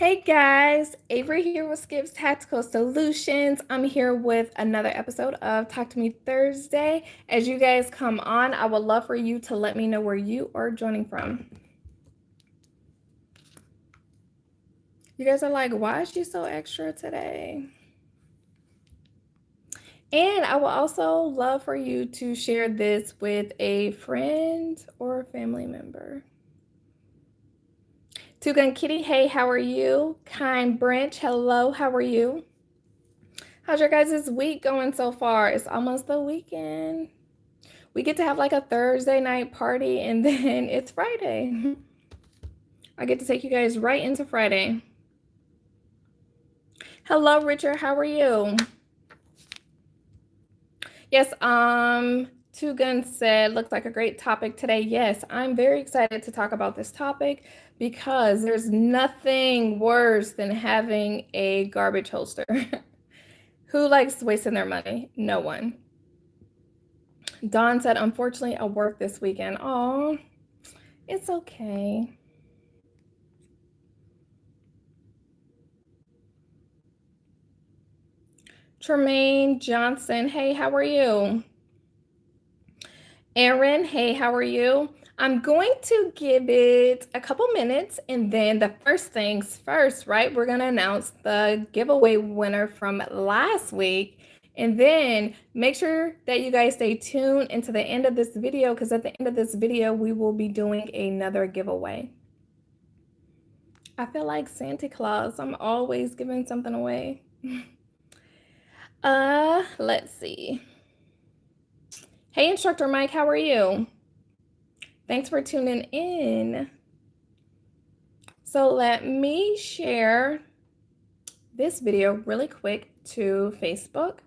Hey guys, Avery here with Skip's Tactical Solutions. I'm here with another episode of Talk to Me Thursday. As you guys come on, I would love for you to let me know where you are joining from. You guys are like, why is she so extra today? And I will also love for you to share this with a friend or a family member. Two Gun Kitty, hey, how are you? Kind Branch, hello, how are you? How's your guys' week going so far? It's almost the weekend. We get to have like a Thursday night party and then it's Friday. I get to take you guys right into Friday. Hello, Richard. How are you? Yes, Two Guns said, looks like a great topic today. Yes, I'm very excited to talk about this topic because there's nothing worse than having a garbage holster. Who likes wasting their money? No one. Dawn said, unfortunately, I work this weekend. Oh, it's okay. Tremaine Johnson, hey, how are you? Aaron, hey, how are you? I'm going to give it a couple minutes and then the first things first, right? We're going to announce the giveaway winner from last week. And then make sure that you guys stay tuned into the end of this video because at the end of this video, we will be doing another giveaway. I feel like Santa Claus. I'm always giving something away. Let's see. Hey, Instructor Mike, how are you? Thanks for tuning in. So let me share this video really quick to Facebook,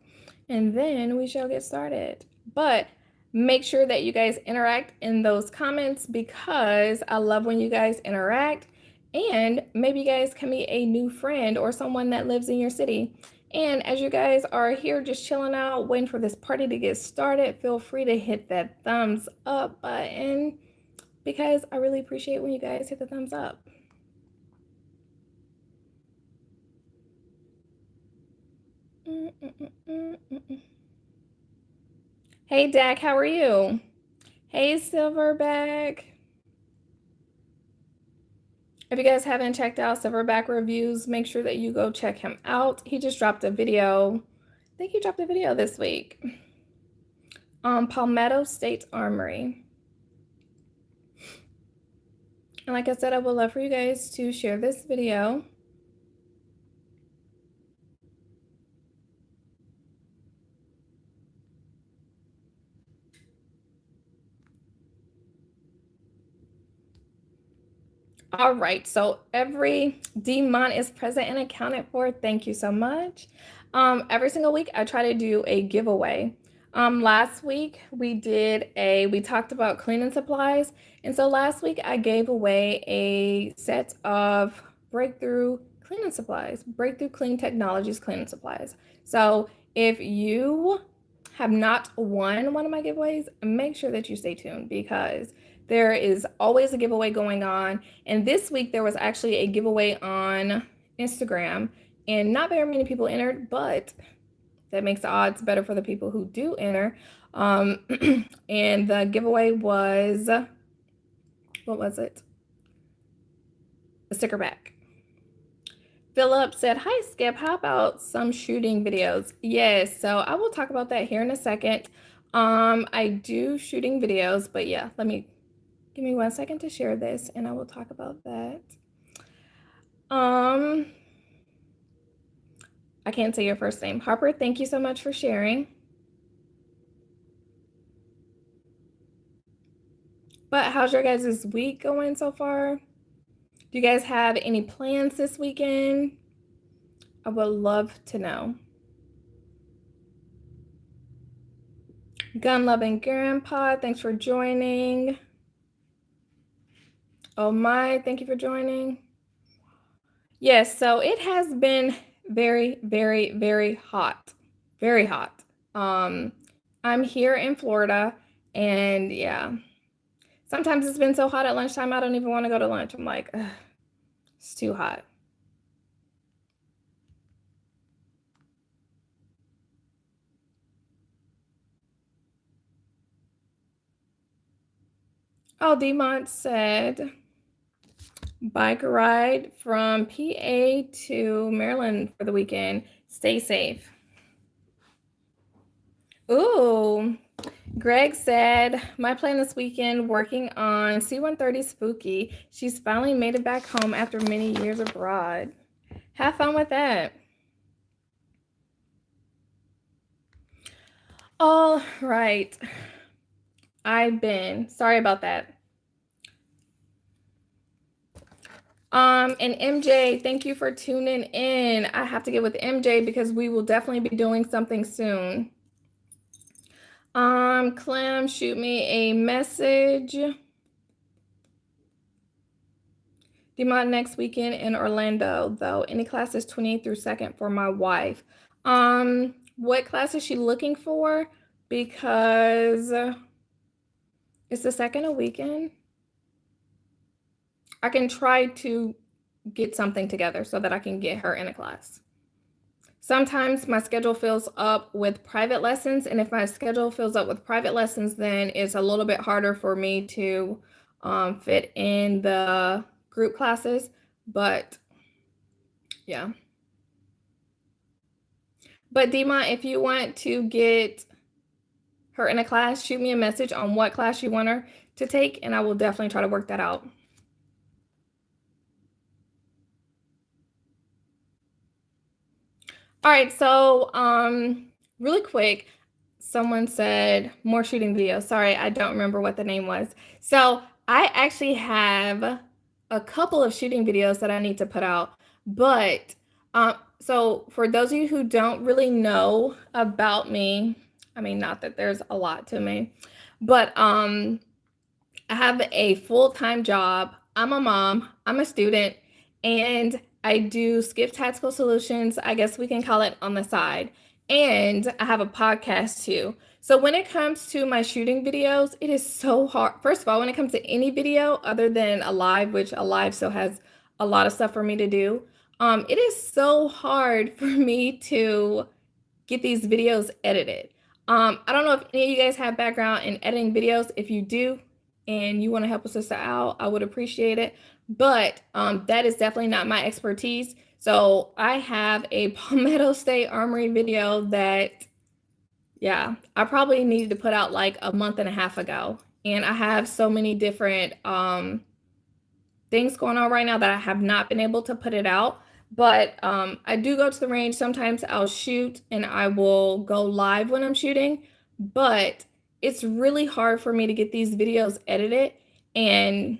and then we shall get started. But make sure that you guys interact in those comments because I love when you guys interact, and maybe you guys can meet a new friend or someone that lives in your city. And as you guys are here just chilling out, waiting for this party to get started, feel free to hit that thumbs up button because I really appreciate when you guys hit the thumbs up. Hey, Dak, how are you? Hey, Silverback. If you guys haven't checked out Silverback Reviews, make sure that you go check him out. He just dropped a video. I think he dropped a video this week. Palmetto State Armory. And like I said, I would love for you guys to share this video. All right, so every demon is present and accounted for. Thank you so much. Every single week, I try to do a giveaway. Last week, we talked about cleaning supplies. And so last week, I gave away a set of Breakthrough Cleaning Supplies, Breakthrough Clean Technologies Cleaning Supplies. So if you have not won one of my giveaways, make sure that you stay tuned because there is always a giveaway going on. And this week there was actually a giveaway on Instagram and not very many people entered, but that makes the odds better for the people who do enter. And the giveaway was, what was it? A sticker back. Philip said, hi, Skip, how about some shooting videos? Yes, so I will talk about that here in a second. I do shooting videos, but yeah, give me 1 second to share this and I will talk about that. I can't say your first name. Harper, thank you so much for sharing. But how's your guys' week going so far? Do you guys have any plans this weekend? I would love to know. Gun Loving Grandpa, thanks for joining. Oh my, thank you for joining. Yes, so it has been very, very, very hot. Very hot. I'm here in Florida and yeah, sometimes it's been so hot at lunchtime, I don't even want to go to lunch. I'm like, ugh, it's too hot. Oh, Demont said bike ride from PA to Maryland for the weekend. Stay safe. Ooh, Greg said, my plan this weekend working on C-130 Spooky. She's finally made it back home after many years abroad. Have fun with that. All right. Sorry about that. And MJ, thank you for tuning in. I have to get with MJ because we will definitely be doing something soon. Clem, shoot me a message. DMOD next weekend in Orlando, though. Any classes 28th through 2nd for my wife. What class is she looking for? Because it's the second a weekend. I can try to get something together so that I can get her in a class. Sometimes my schedule fills up with private lessons, and if my schedule fills up with private lessons, then it's a little bit harder for me to fit in the group classes, but yeah. But Dima, if you want to get her in a class, shoot me a message on what class you want her to take, and I will definitely try to work that out. All right, so really quick, someone said more shooting videos. Sorry, I don't remember what the name was. So I actually have a couple of shooting videos that I need to put out, but so for those of you who don't really know about me, I mean, not that there's a lot to me, but I have a full-time job. I'm a mom, I'm a student, and I do Skip Tactical Solutions, I guess we can call it, on the side. And I have a podcast too. So when it comes to my shooting videos, it is so hard. First of all, when it comes to any video other than a live, which a live still has a lot of stuff for me to do, it is so hard for me to get these videos edited. I don't know if any of you guys have background in editing videos. If you do and you want to help a sister out, I would appreciate it. But that is definitely not my expertise. So I have a Palmetto State Armory video that, yeah, I probably needed to put out like a month and a half ago. And I have so many different things going on right now that I have not been able to put it out. But I do go to the range. Sometimes I'll shoot and I will go live when I'm shooting. But it's really hard for me to get these videos edited. And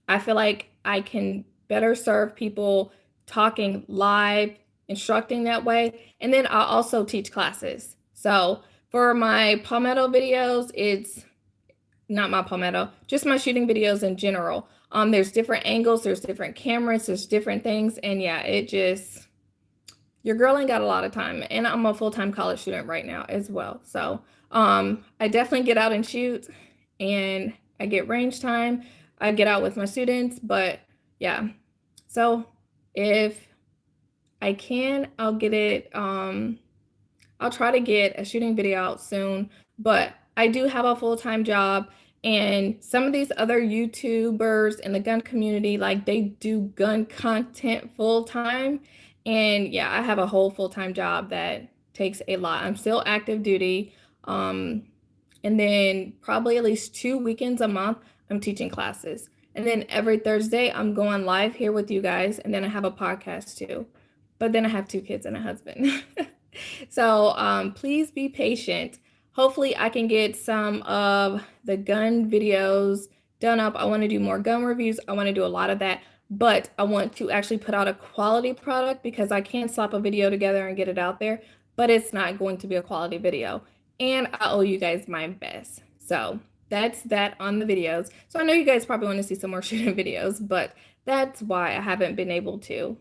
I feel like I can better serve people talking live, instructing that way. And then I'll also teach classes. So for my Palmetto videos, it's not my Palmetto, just my shooting videos in general. There's different angles, there's different cameras, there's different things. And yeah, your girl ain't got a lot of time. And I'm a full-time college student right now as well. So I definitely get out and shoot and I get range time. I get out with my students, but yeah. So if I can, I'll get it. I'll try to get a shooting video out soon, but I do have a full-time job. And some of these other YouTubers in the gun community, like they do gun content full-time. And yeah, I have a whole full-time job that takes a lot. I'm still active duty. And then probably at least 2 weekends a month, I'm teaching classes. And then every Thursday, I'm going live here with you guys. And then I have a podcast too. But then I have 2 kids and a husband. So please be patient. Hopefully I can get some of the gun videos done up. I want to do more gun reviews. I want to do a lot of that, but I want to actually put out a quality product because I can't slap a video together and get it out there, but it's not going to be a quality video. And I owe you guys my best. So that's that on the videos. So I know you guys probably want to see some more shooting videos, but that's why I haven't been able to.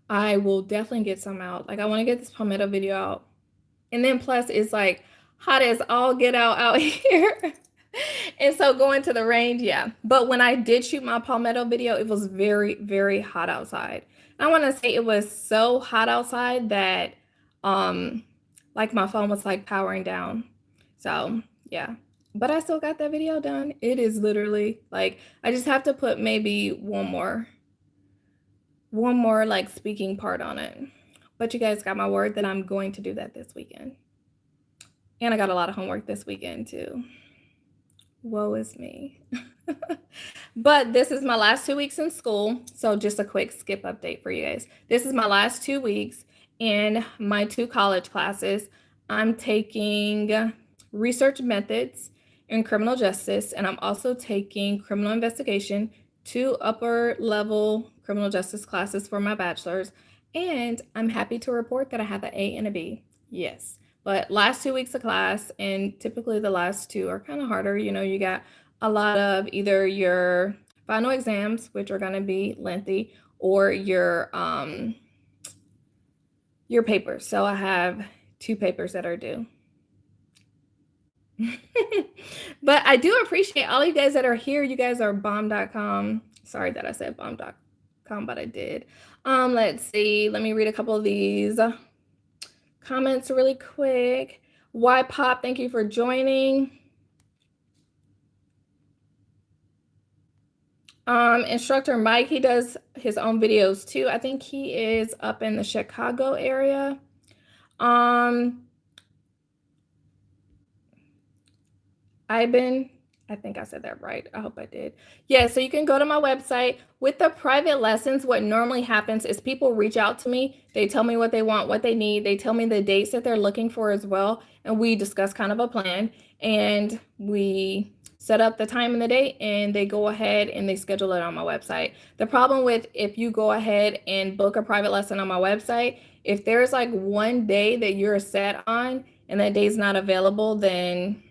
I will definitely get some out. Like I want to get this Palmetto video out. And then plus it's like hot as all get out here. And so going to the range, yeah. But when I did shoot my Palmetto video, it was very, very hot outside. I want to say it was so hot outside that like my phone was like powering down. So yeah. but I still got that video done. It is literally like, I just have to put maybe one more like speaking part on it. But you guys got my word that I'm going to do that this weekend. And I got a lot of homework this weekend too. Woe is me. But this is my last 2 weeks in school. So just a quick skip update for you guys. This is my last 2 weeks in my 2 college classes. I'm taking research methods in criminal justice, and I'm also taking criminal investigation, 2 upper level criminal justice classes for my bachelor's. And I'm happy to report that I have an A and a B. Yes. But last 2 weeks of class, and typically the last 2 are kind of harder. You know, you got a lot of either your final exams, which are going to be lengthy, or your papers. So I have 2 papers that are due. But I do appreciate all you guys that are here. You guys are bomb.com. Sorry that I said bomb.com, but I did. Let's see. Let me read a couple of these comments really quick. Why Pop, thank you for joining. Instructor Mike, he does his own videos too. I think he is up in the Chicago area. I think I said that right. I hope I did. Yeah, so you can go to my website. With the private lessons, what normally happens is people reach out to me. They tell me what they want, what they need. They tell me the dates that they're looking for as well. And we discuss kind of a plan. And we set up the time and the date, and they go ahead and they schedule it on my website. The problem with if you go ahead and book a private lesson on my website, if there's like one day that you're set on and that day's not available, then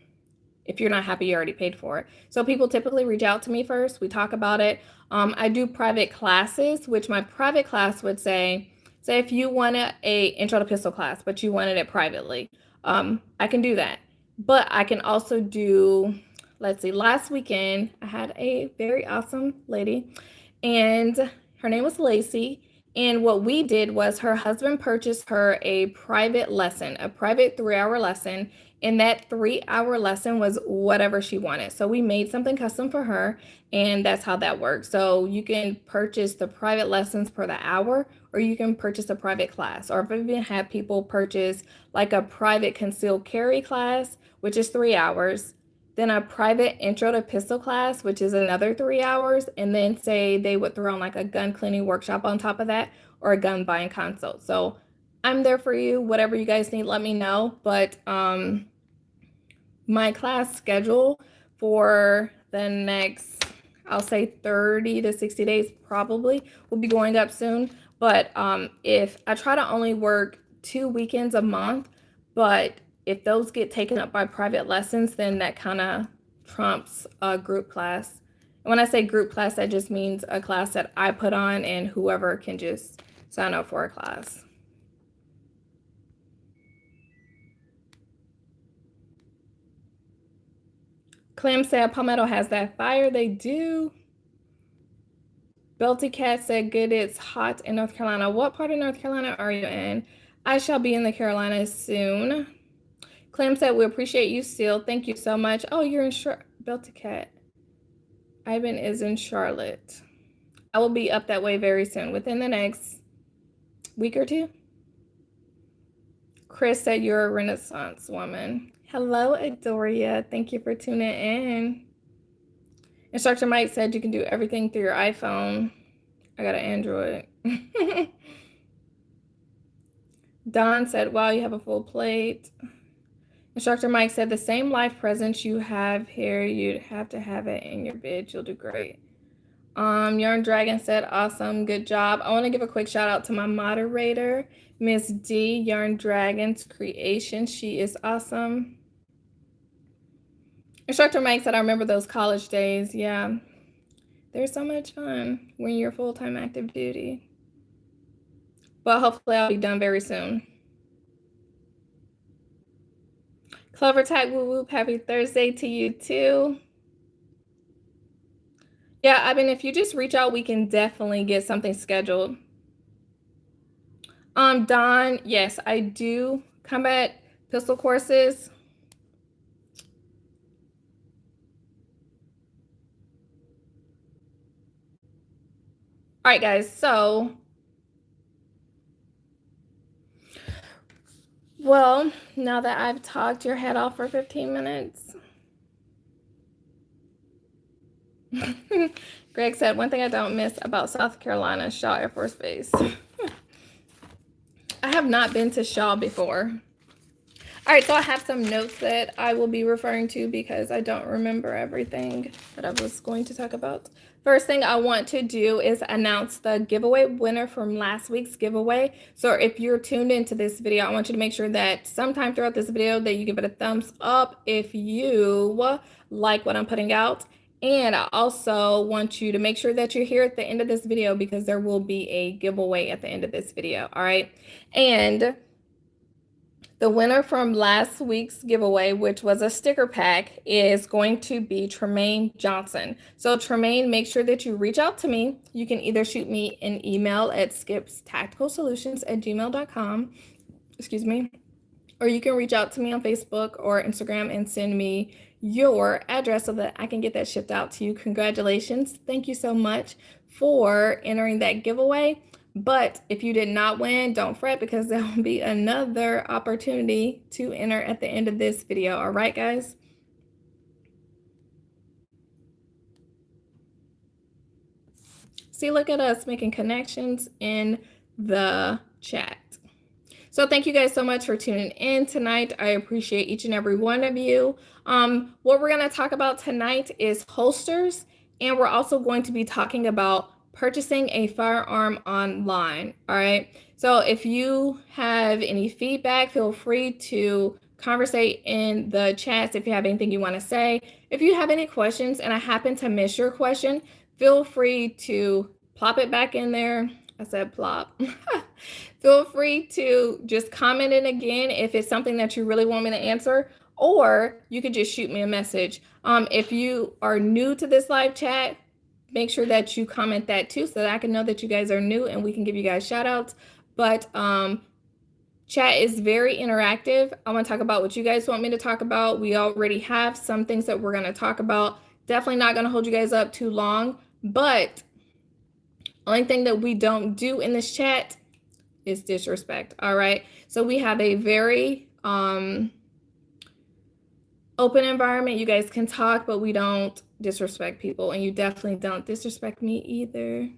if you're not happy, you already paid for it. So people typically reach out to me first. We talk about it. I do private classes, which my private class would say if you wanted a intro to pistol class, but you wanted it privately, I can do that. But I can also do, let's see, last weekend, I had a very awesome lady, and her name was Lacey. And what we did was her husband purchased her a private lesson, a private 3-hour lesson. And that 3-hour lesson was whatever she wanted. So we made something custom for her, and that's how that works. So you can purchase the private lessons per the hour, or you can purchase a private class. Or if I've even had people purchase like a private concealed carry class, which is 3 hours, then a private intro to pistol class, which is another 3 hours, and then say they would throw on like a gun cleaning workshop on top of that, or a gun buying consult. So I'm there for you. Whatever you guys need, let me know. But my class schedule for the next, I'll say 30 to 60 days probably will be going up soon. But if I try to only work 2 weekends a month, but if those get taken up by private lessons, then that kind of trumps a group class. And when I say group class, that just means a class that I put on and whoever can just sign up for a class. Clem said Palmetto has that fire. They do. Belty Cat said good, it's hot in North Carolina. What part of North Carolina are you in? I shall be in the Carolinas soon. Clem said we appreciate you still. Thank you so much. Oh, you're in Belty Cat. Ivan is in Charlotte. I will be up that way very soon, within the next week or 2. Chris said you're a Renaissance woman. Hello, Adoria. Thank you for tuning in. Instructor Mike said you can do everything through your iPhone. I got an Android. Don said, wow, you have a full plate. Instructor Mike said, the same life presence you have here, you'd have to have it in your bid. You'll do great. Yarn Dragon said, awesome, good job. I want to give a quick shout out to my moderator, Miss D, Yarn Dragon's creation. She is awesome. Instructor Mike said, I remember those college days. Yeah, they're so much fun when you're full-time active duty. But hopefully I'll be done very soon. Clover Tag Woo Whoop, happy Thursday to you too. Yeah, I mean, if you just reach out, we can definitely get something scheduled. Don, yes, I do combat pistol courses. right, guys, so, well, now that I've talked your head off for 15 minutes. Greg said, one thing I don't miss about South Carolina, Shaw Air Force Base. I have not been to Shaw before. All right, so I have some notes that I will be referring to because I don't remember everything that I was going to talk about. First thing I want to do is announce the giveaway winner from last week's giveaway. So if you're tuned into this video, I want you to make sure that sometime throughout this video that you give it a thumbs up if you like what I'm putting out. And I also want you to make sure that you're here at the end of this video because there will be a giveaway at the end of this video, all right? And the winner from last week's giveaway, which was a sticker pack, is going to be Tremaine Johnson. So Tremaine, make sure that you reach out to me. You can either shoot me an email at skipstacticalsolutions@gmail.com, excuse me, or you can reach out to me on Facebook or Instagram and send me your address so that I can get that shipped out to you. Congratulations. Thank you so much for entering that giveaway. But if you did not win, don't fret because there will be another opportunity to enter at the end of this video. All right, guys? See, look at us making connections in the chat. So thank you guys so much for tuning in tonight. I appreciate each and every one of you. What we're going to talk about tonight is holsters, and we're also going to be talking about purchasing a firearm online. All right. So if you have any feedback, feel free to conversate in the chats if you have anything you want to say. If you have any questions and I happen to miss your question, feel free to plop it back in there. I said plop. Feel free to just comment it again if it's something that you really want me to answer, or you could just shoot me a message. If you are new to this live chat, make sure that you comment that too so that I can know that you guys are new and we can give you guys shout outs. But chat is very interactive. I want to talk about what you guys want me to talk about. We already have some things that we're going to talk about. Definitely not going to hold you guys up too long, but only thing that we don't do in this chat is disrespect. All right. So we have a very open environment. You guys can talk, but we don't disrespect people, and you definitely don't disrespect me either.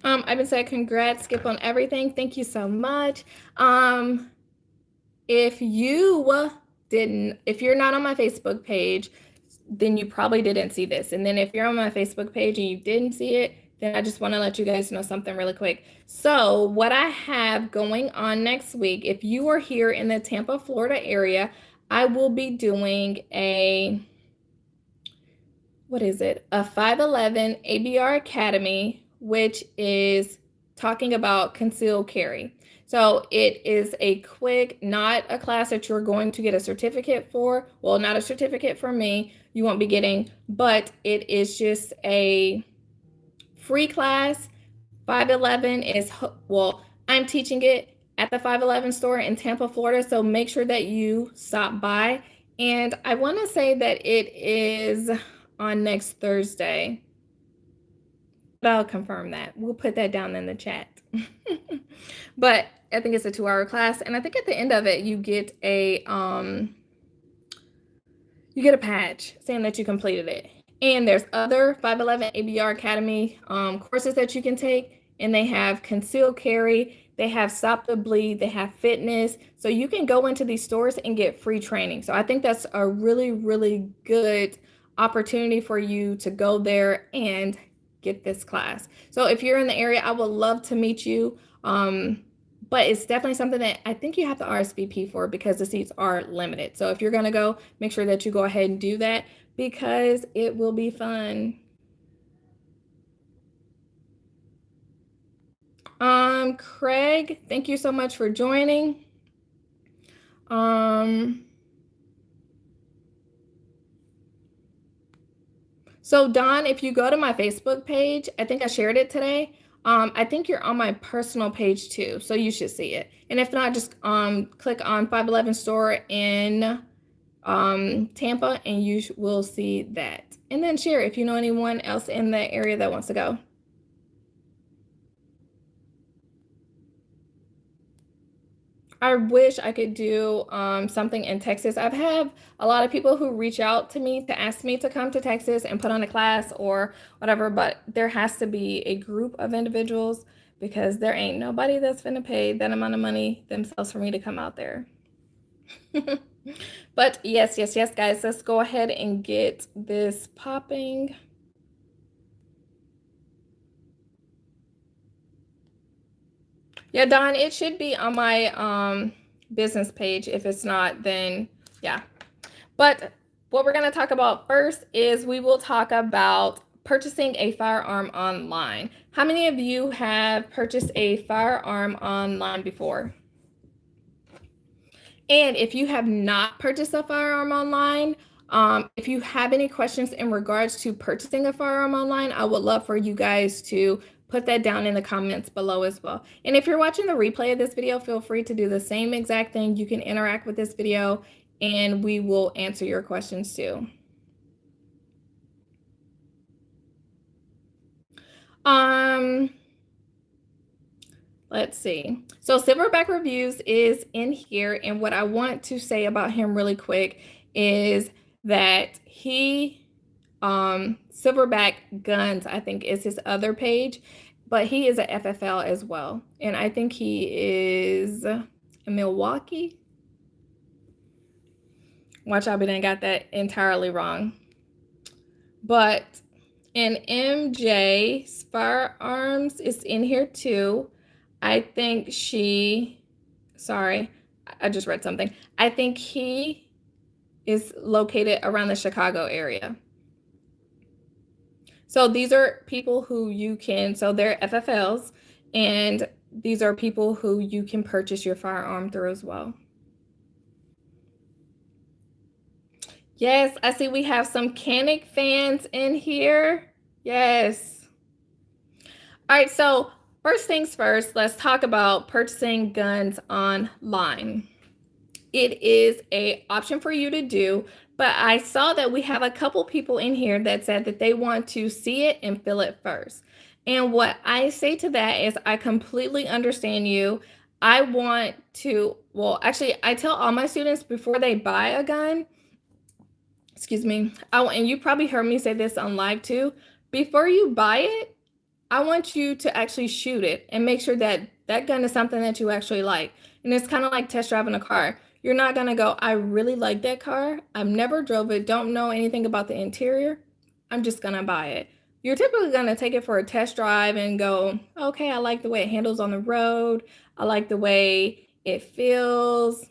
I've been saying congrats, Skip, on everything. Thank you so much. If you're not on my Facebook page, then you probably didn't see this. And then if you're on my Facebook page and you didn't see it, then I just want to let you guys know something really quick. So what I have going on next week, if you are here in the Tampa, Florida area, I will be doing a 511 ABR Academy, which is talking about concealed carry. So it is a quick, not a class that you're going to get a certificate for. Well, not a certificate from me, you won't be getting, but it is just a free class. 511 is, I'm teaching it at the 511 store in Tampa, Florida. So make sure that you stop by. And I want to say that it is on next Thursday. But I'll confirm that. We'll put that down in the chat. But I think it's a 2-hour class. And I think at the end of it, you get a patch saying that you completed it. And there's other 511 ABR Academy courses that you can take. And they have concealed carry, they have stop the bleed, they have fitness. So you can go into these stores and get free training. So I think that's a really, really good opportunity for you to go there and get this class. So if you're in the area, I would love to meet you. But it's definitely something that I think you have to RSVP for because the seats are limited. So if you're going to go, make sure that you go ahead and do that because it will be fun. Craig, thank you so much for joining. So Don, if you go to my Facebook page, I think I shared it today. I think you're on my personal page too, so you should see it. And if not, just click on 511 store in Tampa, and you will see that. And then share if you know anyone else in the area that wants to go. I wish I could do something in Texas. I've had a lot of people who reach out to me to ask me to come to Texas and put on a class or whatever, but there has to be a group of individuals because there ain't nobody that's gonna pay that amount of money themselves for me to come out there. But yes, yes, yes, guys, let's go ahead and get this popping. Yeah, Don, it should be on my business page. If it's not, then yeah. But what we're going to talk about first is we will talk about purchasing a firearm online. How many of you have purchased a firearm online before? And if you have not purchased a firearm online, if you have any questions in regards to purchasing a firearm online, I would love for you guys to put that down in the comments below as well. And if you're watching the replay of this video, feel free to do the same exact thing. You can interact with this video and we will answer your questions too. Let's see. So Silverback Reviews is in here, and what I want to say about him really quick is that he Silverback Guns, I think, is his other page, but he is a FFL as well, and I think he is in Milwaukee. Watch out, I didn't got that entirely wrong. But and MJ's Firearms is in here too. I think sorry, I just read something. I think he is located around the Chicago area. So these are people who you can, so they're FFLs, and these are people who you can purchase your firearm through as well. Yes, I see we have some Canic fans in here. Yes. All right, so first things first, let's talk about purchasing guns online. It is an option for you to do, but I saw that we have a couple people in here that said that they want to see it and feel it first. And what I say to that is I completely understand you. I want to, well, actually, I tell all my students before they buy a gun, excuse me, and you probably heard me say this on live too, before you buy it, I want you to actually shoot it and make sure that that gun is something that you actually like. And it's kind of like test driving a car. You're not going to go, I really like that car. I've never drove it, don't know anything about the interior. I'm just going to buy it. You're typically going to take it for a test drive and go, okay, I like the way it handles on the road. I like the way it feels.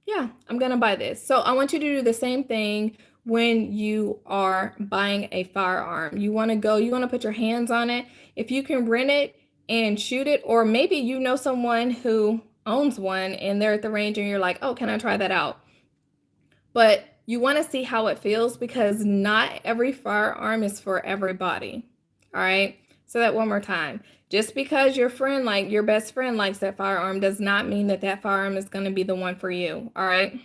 Yeah, I'm going to buy this. So I want you to do the same thing when you are buying a firearm. You want to go, you want to put your hands on it. If you can rent it and shoot it, or maybe you know someone who owns one and they're at the range and you're like, oh, can I try that out? But you want to see how it feels because not every firearm is for everybody. All right. So that one more time. Just because your friend, like your best friend, likes that firearm does not mean that that firearm is going to be the one for you. All right.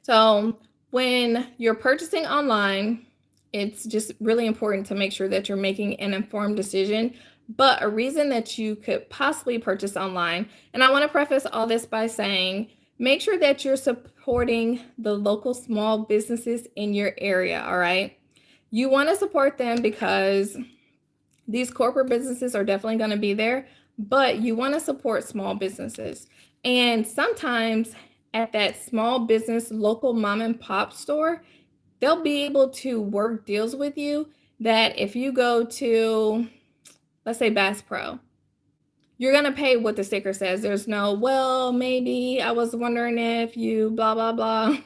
So when you're purchasing online, it's just really important to make sure that you're making an informed decision. But a reason that you could possibly purchase online, and I want to preface all this by saying, make sure that you're supporting the local small businesses in your area, all right? You want to support them because these corporate businesses are definitely going to be there, but you want to support small businesses. And sometimes at that small business, local mom and pop store, they'll be able to work deals with you that if you go to, let's say Bass Pro, you're going to pay what the sticker says. There's no, well, maybe I was wondering if you blah, blah, blah.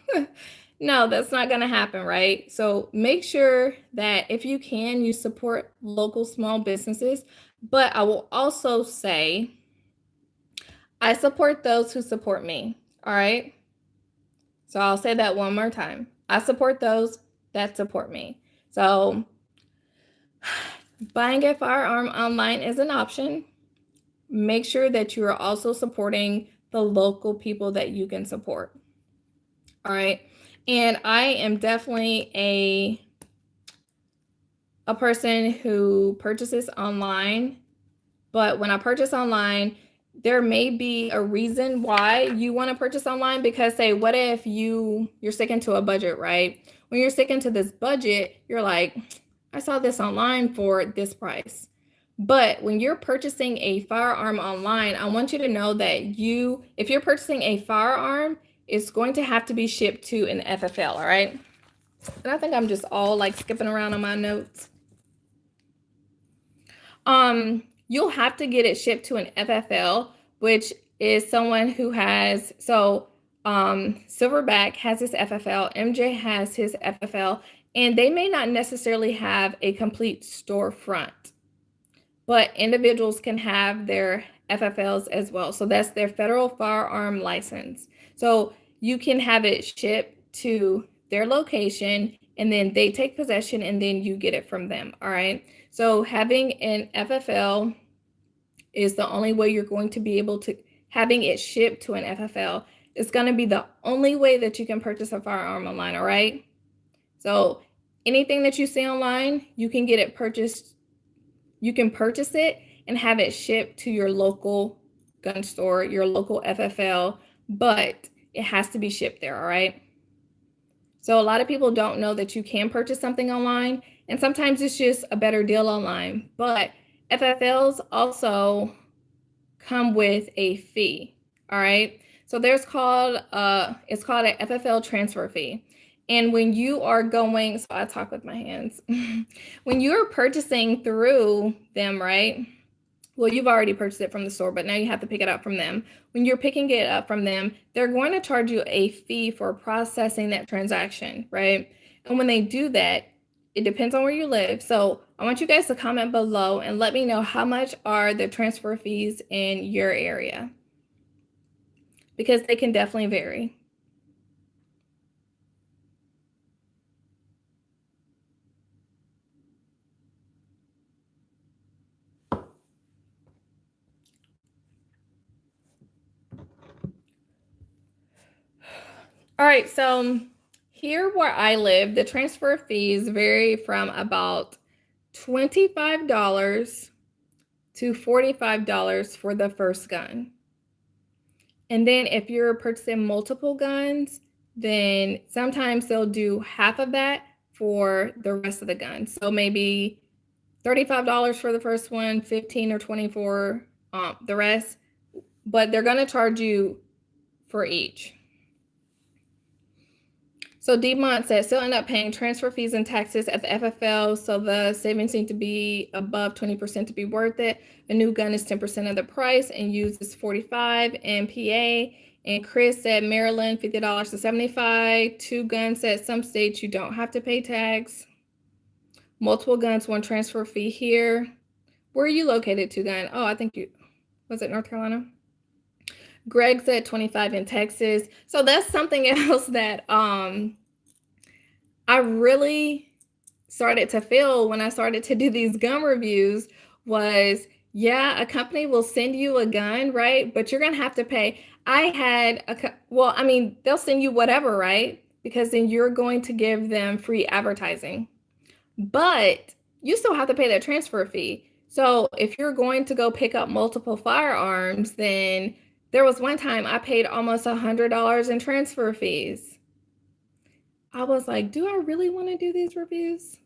No, that's not going to happen, right? So make sure that if you can, you support local small businesses. But I will also say, I support those who support me, all right? So I'll say that one more time. I support those that support me. So buying a firearm online is an option. Make sure that you are also supporting the local people that you can support. All right. And I am definitely a person who purchases online. But when I purchase online, there may be a reason why you want to purchase online, because say, what if you're sticking to a budget, right? When you're sticking to this budget, you're like, I saw this online for this price. But when you're purchasing a firearm online, I want you to know that if you're purchasing a firearm, it's going to have to be shipped to an FFL, all right? And I think I'm just all like skipping around on my notes. You'll have to get it shipped to an FFL, which is someone who has, Silverback has his FFL, MJ has his FFL, and they may not necessarily have a complete storefront, but individuals can have their FFLs as well. So that's their federal firearm license. So you can have it shipped to their location, and then they take possession, and then you get it from them. All right. So having an FFL is the only way you're going to be able to, having it shipped to an FFL is going to be the only way that you can purchase a firearm online. All right. So anything that you see online, you can get it purchased. You can purchase it and have it shipped to your local gun store, your local FFL, but it has to be shipped there. All right. So a lot of people don't know that you can purchase something online, and sometimes it's just a better deal online. But FFLs also come with a fee. All right. So it's called an FFL transfer fee. And when you are going, so I talk with my hands. When you're purchasing through them, right? Well, you've already purchased it from the store, but now you have to pick it up from them. When you're picking it up from them, they're going to charge you a fee for processing that transaction, right? And when they do that, it depends on where you live. So I want you guys to comment below and let me know how much are the transfer fees in your area, because they can definitely vary. All right, so here where I live, the transfer fees vary from about $25 to $45 for the first gun. And then if you're purchasing multiple guns, then sometimes they'll do half of that for the rest of the guns. So maybe $35 for the first one, 15 or 24 the rest, but they're going to charge you for each. So Demont said, still end up paying transfer fees and taxes at the FFL, so the savings need to be above 20% to be worth it. A new gun is 10% of the price and uses 45 in PA. And Chris said Maryland, $50 to $75. Two guns said some states you don't have to pay tax. Multiple guns, one transfer fee here. Where are you located, Two Gun? Oh, I think was it North Carolina? Greg said 25 in Texas. So that's something else that I really started to feel when I started to do these gun reviews was, yeah, a company will send you a gun, right? But you're going to have to pay. They'll send you whatever, right? Because then you're going to give them free advertising. But you still have to pay that transfer fee. So if you're going to go pick up multiple firearms, then there was one time I paid almost $100 in transfer fees. I was like, do I really want to do these reviews?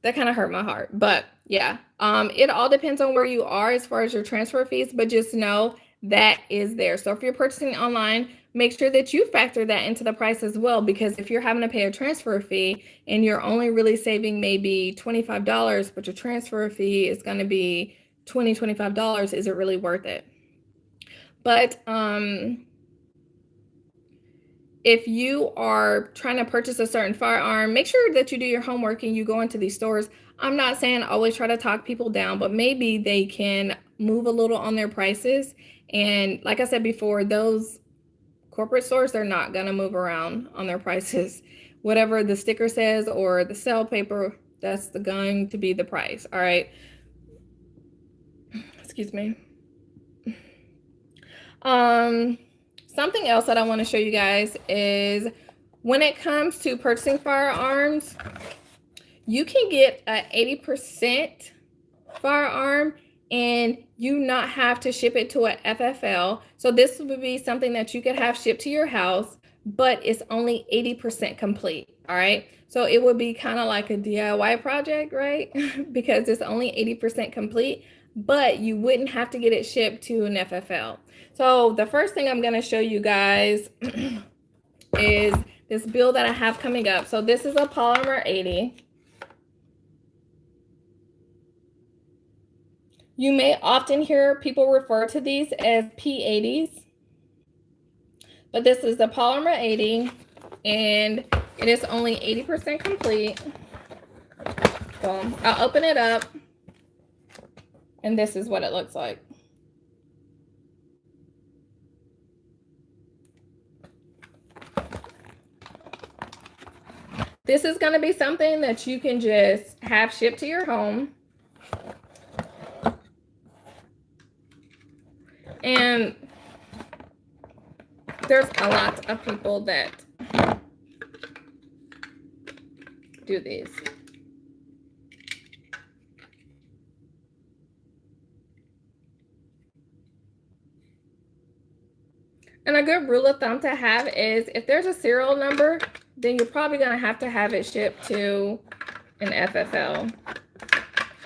That kind of hurt my heart. But yeah, it all depends on where you are as far as your transfer fees, but just know that is there. So if you're purchasing online, make sure that you factor that into the price as well, because if you're having to pay a transfer fee and you're only really saving maybe $25, but your transfer fee is going to be $25, is it really worth it? But if you are trying to purchase a certain firearm, make sure that you do your homework and you go into these stores. I'm not saying always try to talk people down, but maybe they can move a little on their prices. And like I said before, those corporate stores, they're not going to move around on their prices. Whatever the sticker says or the sale paper, that's going to be the price. All right. Excuse me. Something else that I want to show you guys is when it comes to purchasing firearms, you can get an 80% firearm and you not have to ship it to an FFL. So this would be something that you could have shipped to your house, but it's only 80% complete. All right. So it would be kind of like a DIY project, right? Because it's only 80% complete, but you wouldn't have to get it shipped to an FFL. So the first thing I'm going to show you guys is this build that I have coming up. So this is a polymer 80. You may often hear people refer to these as P80s, but this is the polymer 80 and it is only 80% complete. So I'll open it up and this is what it looks like. This is going to be something that you can just have shipped to your home. And there's a lot of people that do these. And a good rule of thumb to have is if there's a serial number, then you're probably going to have it shipped to an FFL.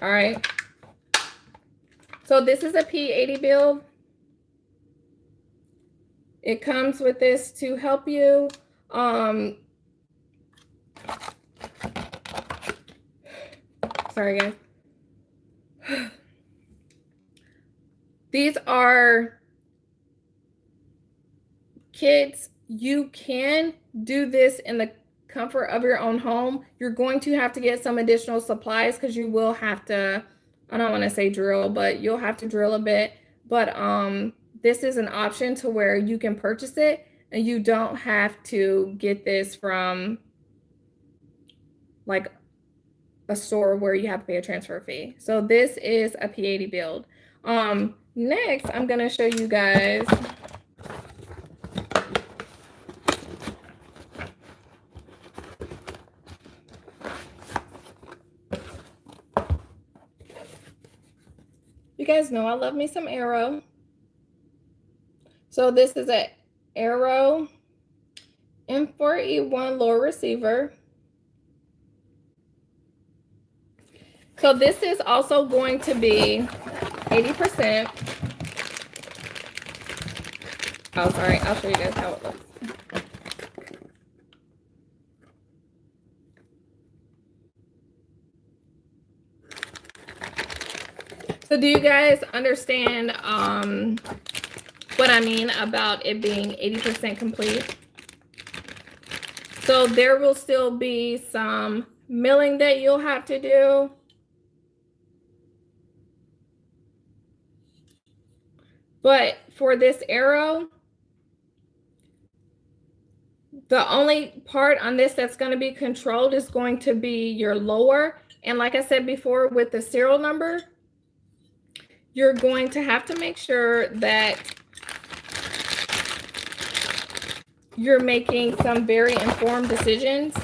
All right. So this is a P80 build. It comes with this to help you. Sorry, guys. These are kits. You can do this in the comfort of your own home. You're going to have to get some additional supplies because you will have to, I don't want to say drill, but you'll have to drill a bit. But this is an option to where you can purchase it and you don't have to get this from like a store where you have to pay a transfer fee. So this is a P80 build. Next, I'm going to show you guys you guys know I love me some Arrow. So this is an Arrow M4E1 lower receiver. So this is also going to be 80%. Oh, sorry. I'll show you guys how it looks. So do you guys understand what I mean about it being 80% complete? So there will still be some milling that you'll have to do. But for this Arrow, the only part on this that's going to be controlled is going to be your lower. And like I said before, with the serial number, you're going to have to make sure that you're making some very informed decisions,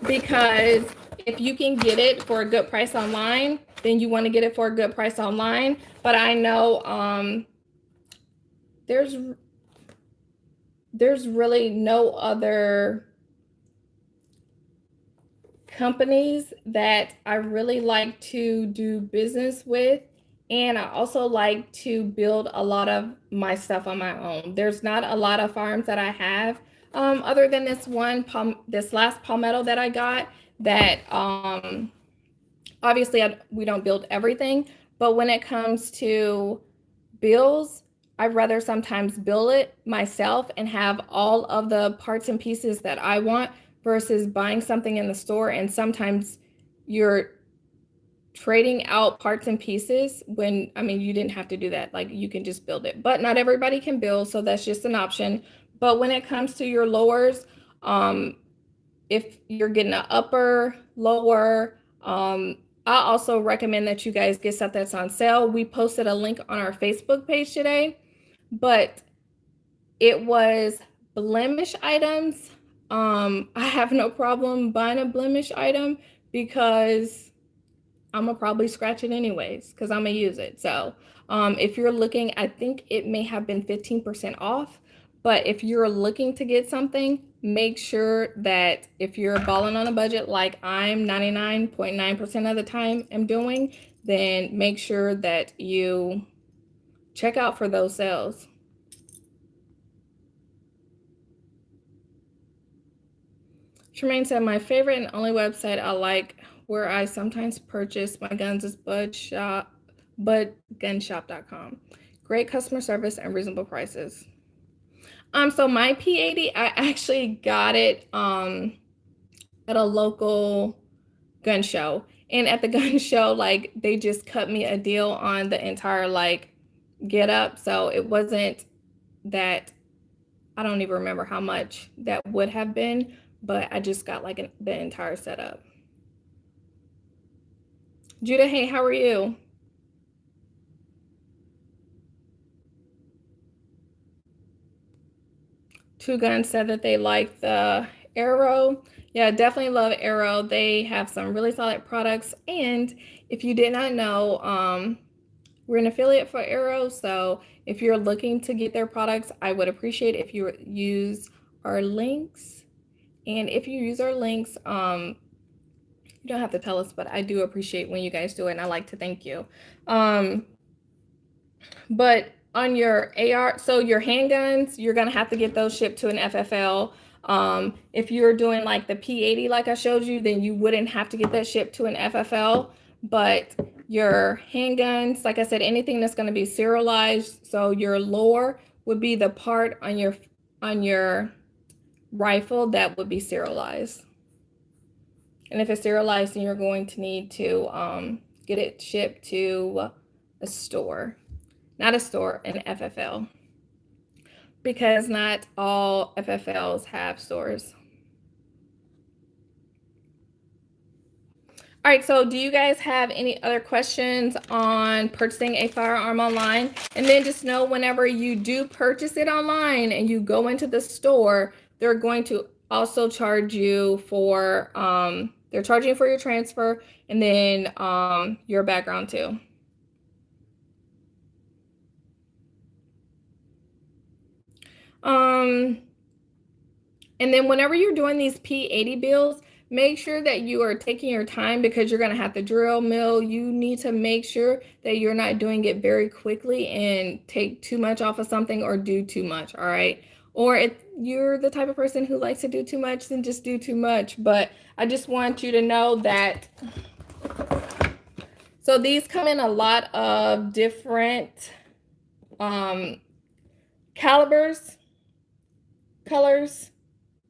because if you can get it for a good price online, then you want to get it for a good price online. But I know there's really no other companies that I really like to do business with. And I also like to build a lot of my stuff on my own. There's not a lot of firearms that I have other than this last Palmetto that I got that obviously we don't build everything, but when it comes to builds, I'd rather sometimes build it myself and have all of the parts and pieces that I want versus buying something in the store. And sometimes you're trading out parts and pieces when, I mean, you didn't have to do that. Like, you can just build it, but not everybody can build. So that's just an option. But when it comes to your lowers, if you're getting an upper, lower, I also recommend that you guys get stuff that's on sale. We posted a link on our Facebook page today, but it was blemish items. I have no problem buying a blemish item because I'm gonna probably scratch it anyways because I'm gonna use it. So if you're looking, I think it may have been 15% off. But if you're looking to get something, make sure that if you're balling on a budget like I'm 99.9% of the time am doing, then make sure that you check out for those sales. Tremaine said, my favorite and only website I like where I sometimes purchase my guns is budgunshop.com. Great customer service and reasonable prices. So my P80, I actually got it at a local gun show. And at the gun show, like they just cut me a deal on the entire like get up. So it wasn't that, I don't even remember how much that would have been, but I just got like the entire setup. Judah, hey, how are you? Two Guns said that they like the Arrow. Yeah, definitely love Arrow. They have some really solid products. And if you did not know, we're an affiliate for Arrow. So if you're looking to get their products, I would appreciate if you use our links. And if you use our links, you don't have to tell us, but I do appreciate when you guys do it, and I like to thank you. But on your AR, so your handguns, you're gonna have to get those shipped to an FFL. If you're doing like the P80 like I showed you, then you wouldn't have to get that shipped to an FFL. But your handguns, like I said, anything that's gonna be serialized, so your lore would be the part on your rifle that would be serialized. And if it's serialized, then you're going to need to get it shipped to a store. Not a store, an FFL. Because not all FFLs have stores. All right, so do you guys have any other questions on purchasing a firearm online? And then just know whenever you do purchase it online and you go into the store, they're going to also charge you for, they're charging you for your transfer and then your background too. And then whenever you're doing these P80 builds, make sure that you are taking your time because you're going to have to drill, mill. You need to make sure that you're not doing it very quickly and take too much off of something or do too much, all right? Or if you're the type of person who likes to do too much, then just do too much. But I just want you to know that, so these come in a lot of different calibers, colors.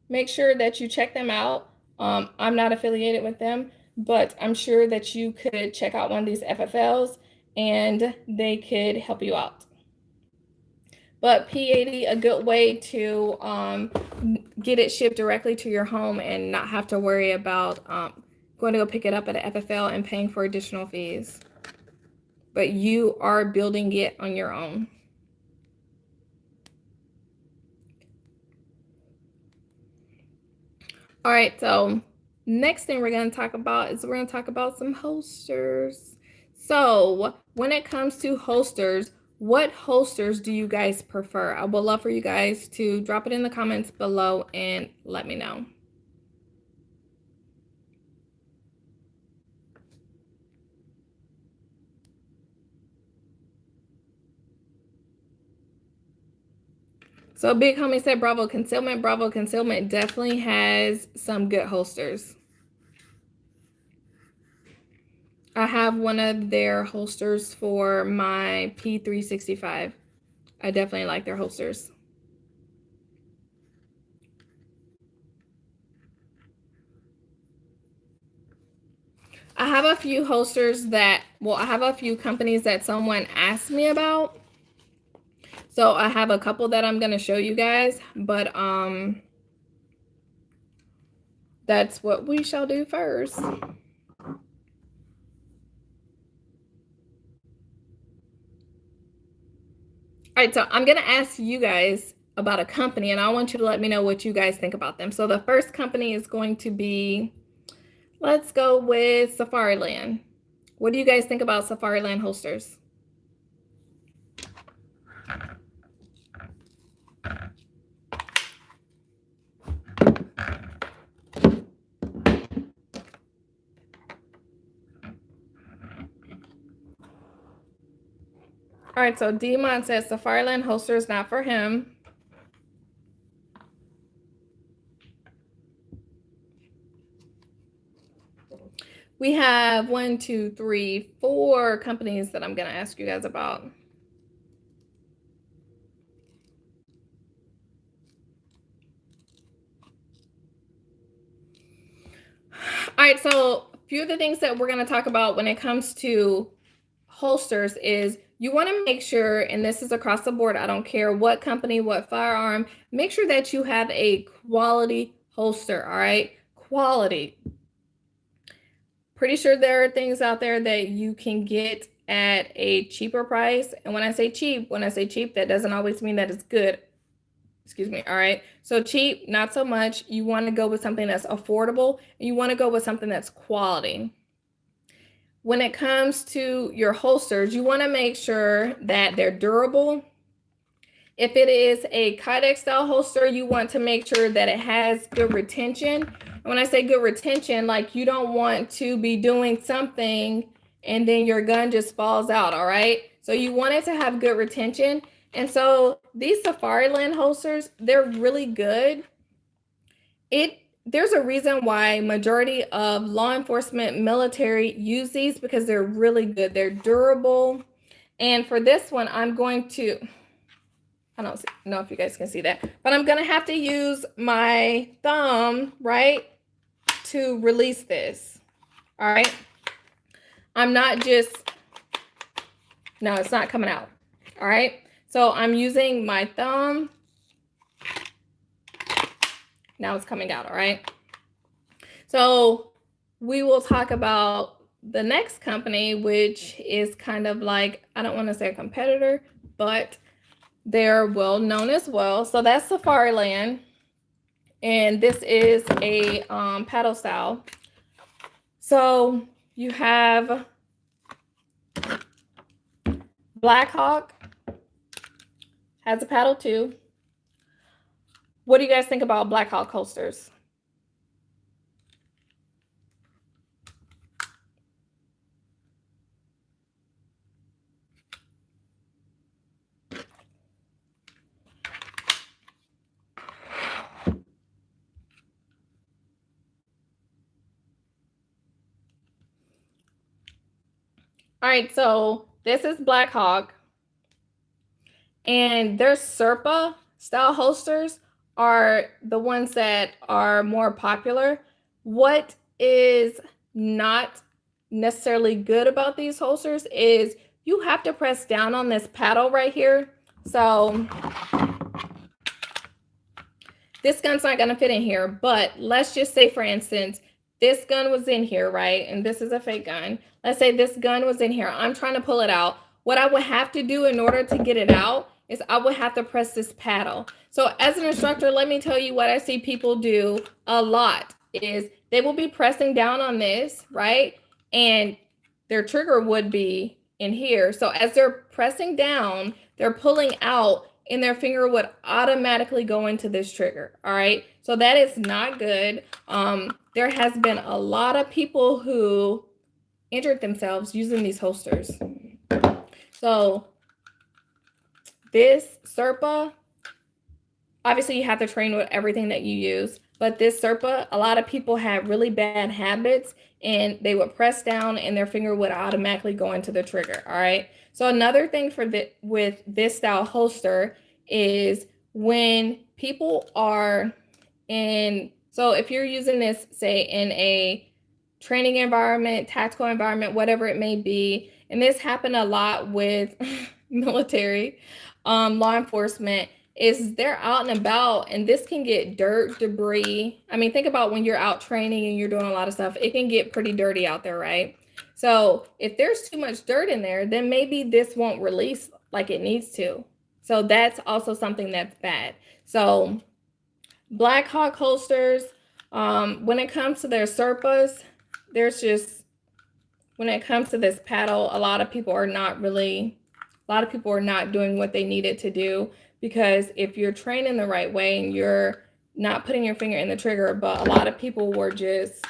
Make sure that you check them out. I'm not affiliated with them, but I'm sure that you could check out one of these FFLs and they could help you out. But P80, a good way to get it shipped directly to your home and not have to worry about going to go pick it up at an FFL and paying for additional fees. But you are building it on your own. All right, so next thing we're going to talk about is we're going to talk about some holsters. So when it comes to holsters, what holsters do you guys prefer? I would love for you guys to drop it in the comments below and let me know. So Big Homie said Bravo Concealment. Bravo Concealment definitely has some good holsters. I have one of their holsters for my P365. I definitely like their holsters. I have a few holsters that, well, I have a few companies that someone asked me about. So I have a couple that I'm going to show you guys, but that's what we shall do first. All right, so I'm going to ask you guys, about a company, and I want you to let me know what you guys think about them. So the first company is going to be, let's go with Safariland. What do you guys think about Safariland holsters? All right, so Demon says Safariland holster is not for him. We have 1, 2, 3, 4 companies that I'm going to ask you guys about. All right, so a few of the things that we're going to talk about when it comes to holsters is you want to make sure, and this is across the board, I don't care what company, what firearm, make sure that you have a quality holster, all right? Quality. Pretty sure there are things out there that you can get at a cheaper price. And when I say cheap, that doesn't always mean that it's good. Excuse me. All right. So cheap, not so much. You want to go with something that's affordable, and you want to go with something that's quality. When it comes to your holsters, you want to make sure that they're durable. If it is a Kydex style holster, you want to make sure that it has good retention. And when I say good retention, like you don't want to be doing something and then your gun just falls out, all right? So you want it to have good retention. And so these Safariland holsters, they're really good. There's a reason why majority of law enforcement, military use these because they're really good. They're durable. And for this one, I'm going to, I don't know if you guys can see that, but I'm going to have to use my thumb, right, to release this. All right. I'm not just, no, it's not coming out. All right. So I'm using my thumb. Now it's coming out. All right. So we will talk about the next company, which is kind of like, I don't want to say a competitor, but they're well known as well. So that's Safariland. And this is a paddle style. So you have Blackhawk, has a paddle too. What do you guys think about Blackhawk holsters? All right, so this is Blackhawk, and their Serpa style holsters are the ones that are more popular. What is not necessarily good about these holsters is you have to press down on this paddle right here. So this gun's not going to fit in here, but let's just say, for instance, this gun was in here, right? And this is a fake gun. Let's say this gun was in here. I'm trying to pull it out. What I would have to do in order to get it out is I would have to press this paddle. So as an instructor, let me tell you what I see people do a lot is they will be pressing down on this, right? And their trigger would be in here. So as they're pressing down, they're pulling out and their finger would automatically go into this trigger. All right. So that is not good. There has been a lot of people who injured themselves using these holsters. So this Serpa, obviously you have to train with everything that you use, but this Serpa, a lot of people had really bad habits and they would press down and their finger would automatically go into the trigger. All right. So another thing with this style holster is when people are in, so if you're using this, say in a training environment, tactical environment, whatever it may be, and this happened a lot with military, law enforcement, is they're out and about and this can get dirt, debris. I mean, think about when you're out training and you're doing a lot of stuff, it can get pretty dirty out there, right? So if there's too much dirt in there, then maybe this won't release like it needs to. So that's also something that's bad. So Black Hawk holsters, when it comes to their Serpas, there's just, when it comes to this paddle, a lot of people are not doing what they needed to do, because if you're training the right way and you're not putting your finger in the trigger, but a lot of people were just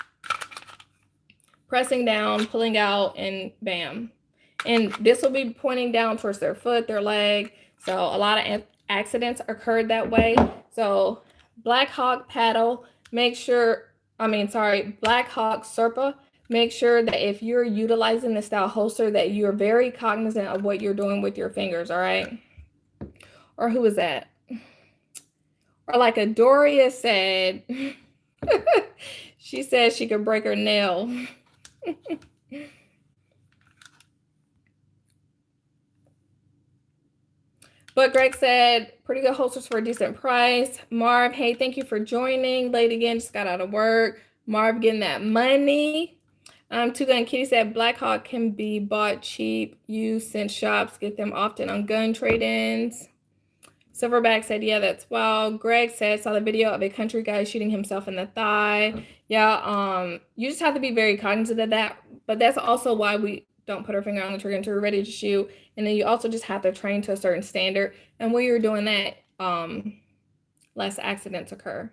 pressing down, pulling out, and bam. And this will be pointing down towards their foot, their leg. So a lot of accidents occurred that way. So Black Hawk paddle, Black Hawk Serpa, make sure that if you're utilizing the style holster that you're very cognizant of what you're doing with your fingers, all right? Or who is that? Or like Adoria said, she said she could break her nail. But Greg said, pretty good holsters for a decent price. Marv, hey, thank you for joining. Late again, just got out of work. Marv getting that money. Two Gun Kitty said, Black Hawk can be bought cheap, used, sent shops, get them often on gun trade-ins. Silverback said, yeah, that's wild. Greg said, saw the video of a country guy shooting himself in the thigh. Yeah, you just have to be very cognizant of that. But that's also why we don't put our finger on the trigger until we're ready to shoot. And then you also just have to train to a certain standard. And when you're doing that, less accidents occur.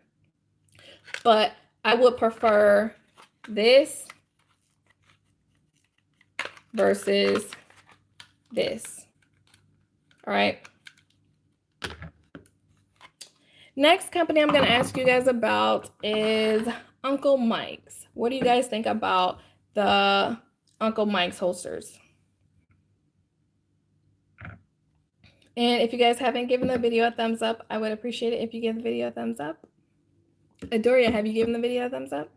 But I would prefer this versus this. All right. Next company I'm going to ask you guys about is Uncle Mike's. What do you guys think about the Uncle Mike's holsters? And if you guys haven't given the video a thumbs up, I would appreciate it if you give the video a thumbs up. Adoria, have you given the video a thumbs up?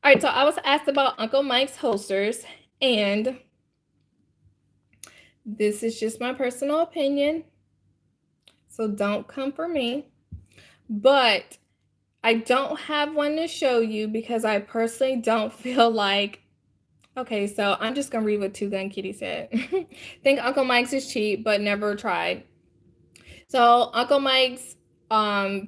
All right, so I was asked about Uncle Mike's holsters, and this is just my personal opinion, so don't come for me. But I don't have one to show you because I personally don't feel like, okay, so I'm just going to read what Two Gun Kitty said. Think Uncle Mike's is cheap, but never tried. So Uncle Mike's,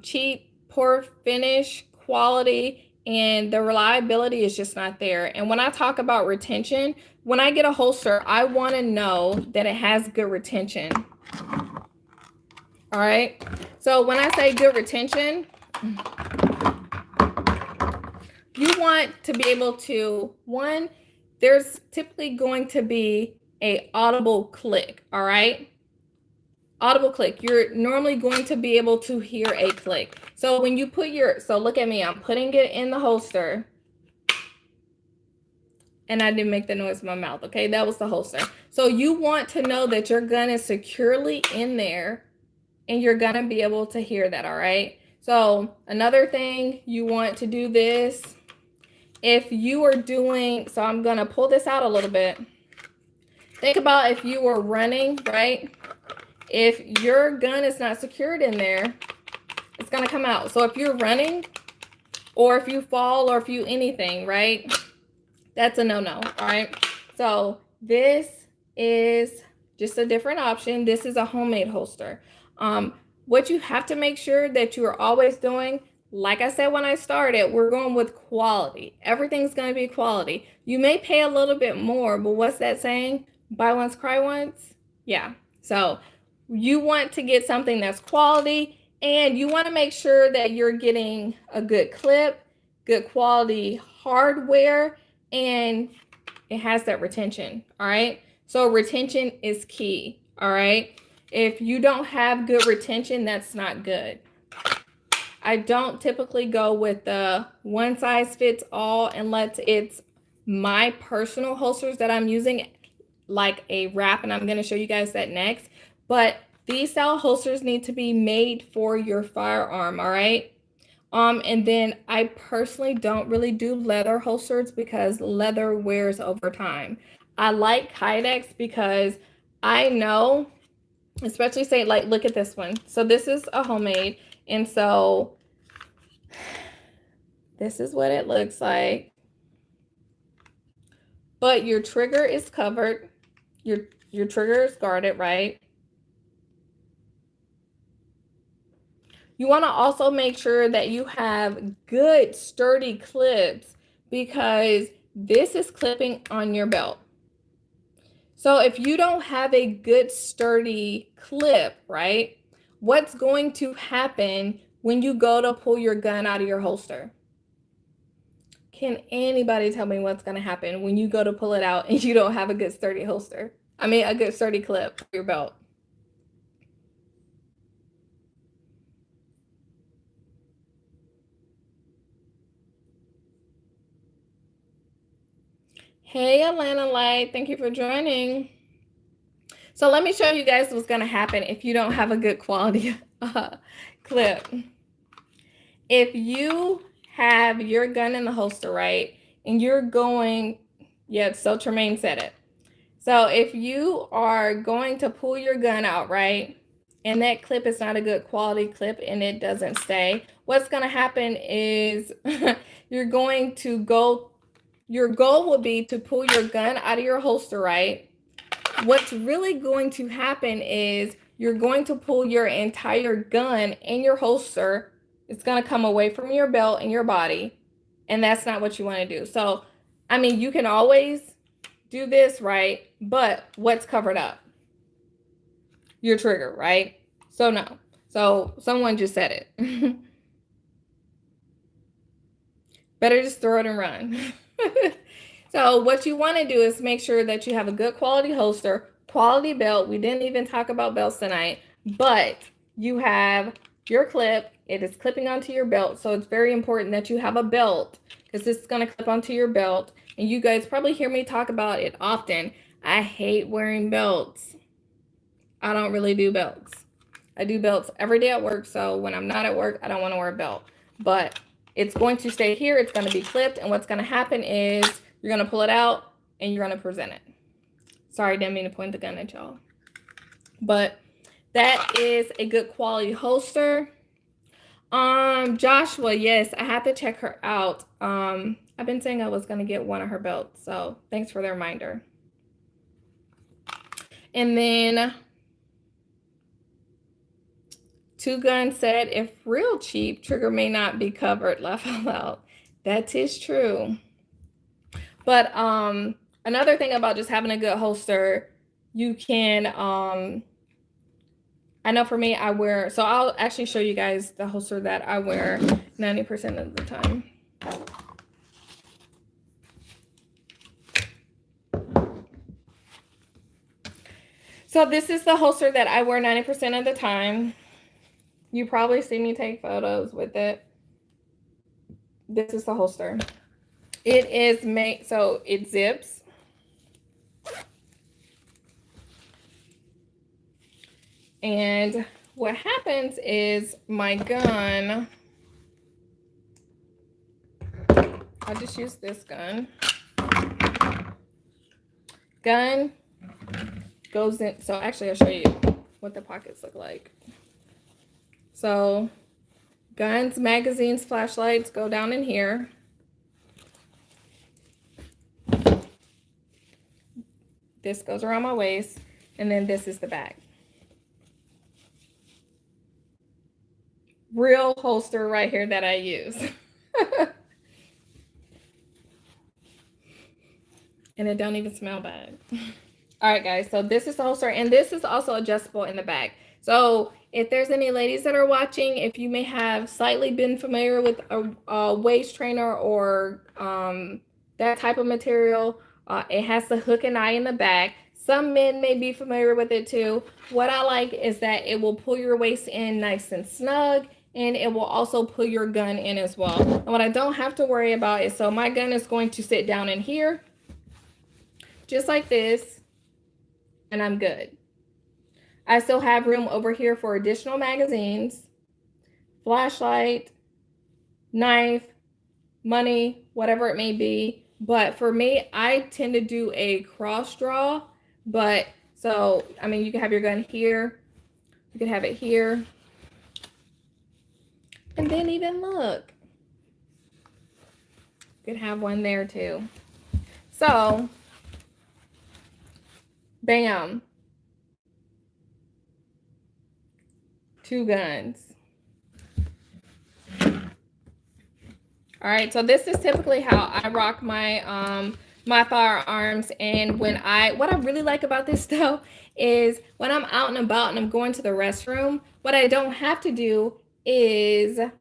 cheap, poor finish, quality, and the reliability is just not there. And when I talk about retention, when I get a holster, I want to know that it has good retention. All right. So when I say good retention, you want to be able to, one, there's typically going to be an audible click. All right. Audible click. You're normally going to be able to hear a click. So when you put so look at me, I'm putting it in the holster. And I didn't make the noise with my mouth. Okay, that was the holster. So you want to know that your gun is securely in there and you're going to be able to hear that. All right. So another thing, you want to do this. If you are doing, so I'm going to pull this out a little bit. Think about if you were running, right? If your gun is not secured in there, it's going to come out. So if you're running, or if you fall, or if you anything, right? That's a no-no, all right? So this is just a different option. This is a homemade holster. What you have to make sure that you are always doing, like I said when I started, we're going with quality. Everything's going to be quality. You may pay a little bit more, but what's that saying? Buy once, cry once? Yeah. So you want to get something that's quality, and you want to make sure that you're getting a good clip, good quality hardware, and it has that retention. All right. So retention is key. All right. If you don't have good retention, that's not good. I don't typically go with the one size fits all unless it's my personal holsters that I'm using, like a wrap, and I'm going to show you guys that next. But these style holsters need to be made for your firearm, all right? And then I personally don't really do leather holsters because leather wears over time. I like Kydex because I know, especially say, like, look at this one. So this is a homemade, and so this is what it looks like. but your trigger is covered. Your trigger is guarded, right? You want to also make sure that you have good sturdy clips because this is clipping on your belt. So if you don't have a good sturdy clip, right, what's going to happen when you go to pull your gun out of your holster? Can anybody tell me what's going to happen when you go to pull it out and you don't have a good sturdy holster? I mean, a good sturdy clip for your belt. Hey, Atlanta Light, thank you for joining. So let me show you guys what's going to happen if you don't have a good quality clip. If you have your gun in the holster, right, and you're going, yeah, so Tremaine said it. So if you are going to pull your gun out, right, and that clip is not a good quality clip and it doesn't stay, what's going to happen is you're going to go, your goal will be to pull your gun out of your holster, right? What's really going to happen is you're going to pull your entire gun in your holster. It's going to come away from your belt and your body, and that's not what you want to do. So, I mean, you can always do this, right? But what's covered up? Your trigger, right? So no. So someone just said it. Better just throw it and run. So what you want to do is make sure that you have a good quality holster, quality belt. We didn't even talk about belts tonight, but you have your clip. It is clipping onto your belt. So it's very important that you have a belt because this is going to clip onto your belt. And you guys probably hear me talk about it often. I hate wearing belts. I don't really do belts. I do belts every day at work. So when I'm not at work, I don't want to wear a belt. But it's going to stay here. It's going to be clipped. And what's going to happen is you're going to pull it out and you're going to present it. Sorry, didn't mean to point the gun at y'all. But that is a good quality holster. Joshua, yes, I have to check her out. I've been saying I was going to get one of her belts. So thanks for the reminder. And then Two Gun said, if real cheap, trigger may not be covered. Laugh out loud. That is true. But another thing about just having a good holster, you can, I know for me, I wear, so I'll actually show you guys the holster that I wear 90% of the time. So this is the holster that I wear 90% of the time. You probably see me take photos with it. This is the holster. It is made, so it zips. And what happens is my gun, I'll just use this gun. Gun goes in, so actually I'll show you what the pockets look like. So guns, magazines, flashlights go down in here. This goes around my waist, and then this is the back. Real holster right here that I use. And it don't even smell bad. All right, guys, so this is the holster, and this is also adjustable in the back. So if there's any ladies that are watching, if you may have slightly been familiar with a waist trainer or that type of material, it has the hook and eye in the back. Some men may be familiar with it too. What I like is that it will pull your waist in nice and snug, and it will also pull your gun in as well. And what I don't have to worry about is, so my gun is going to sit down in here, just like this, and I'm good. I still have room over here for additional magazines, flashlight, knife, money, whatever it may be. But for me, I tend to do a cross draw. But so, I mean, you can have your gun here. You can have it here. And then even look, you can have one there too. So Bam. 2 guns. All right, so this is typically how I rock my firearms. And what I really like about this though is when I'm out and about and I'm going to the restroom, what I don't have to do is I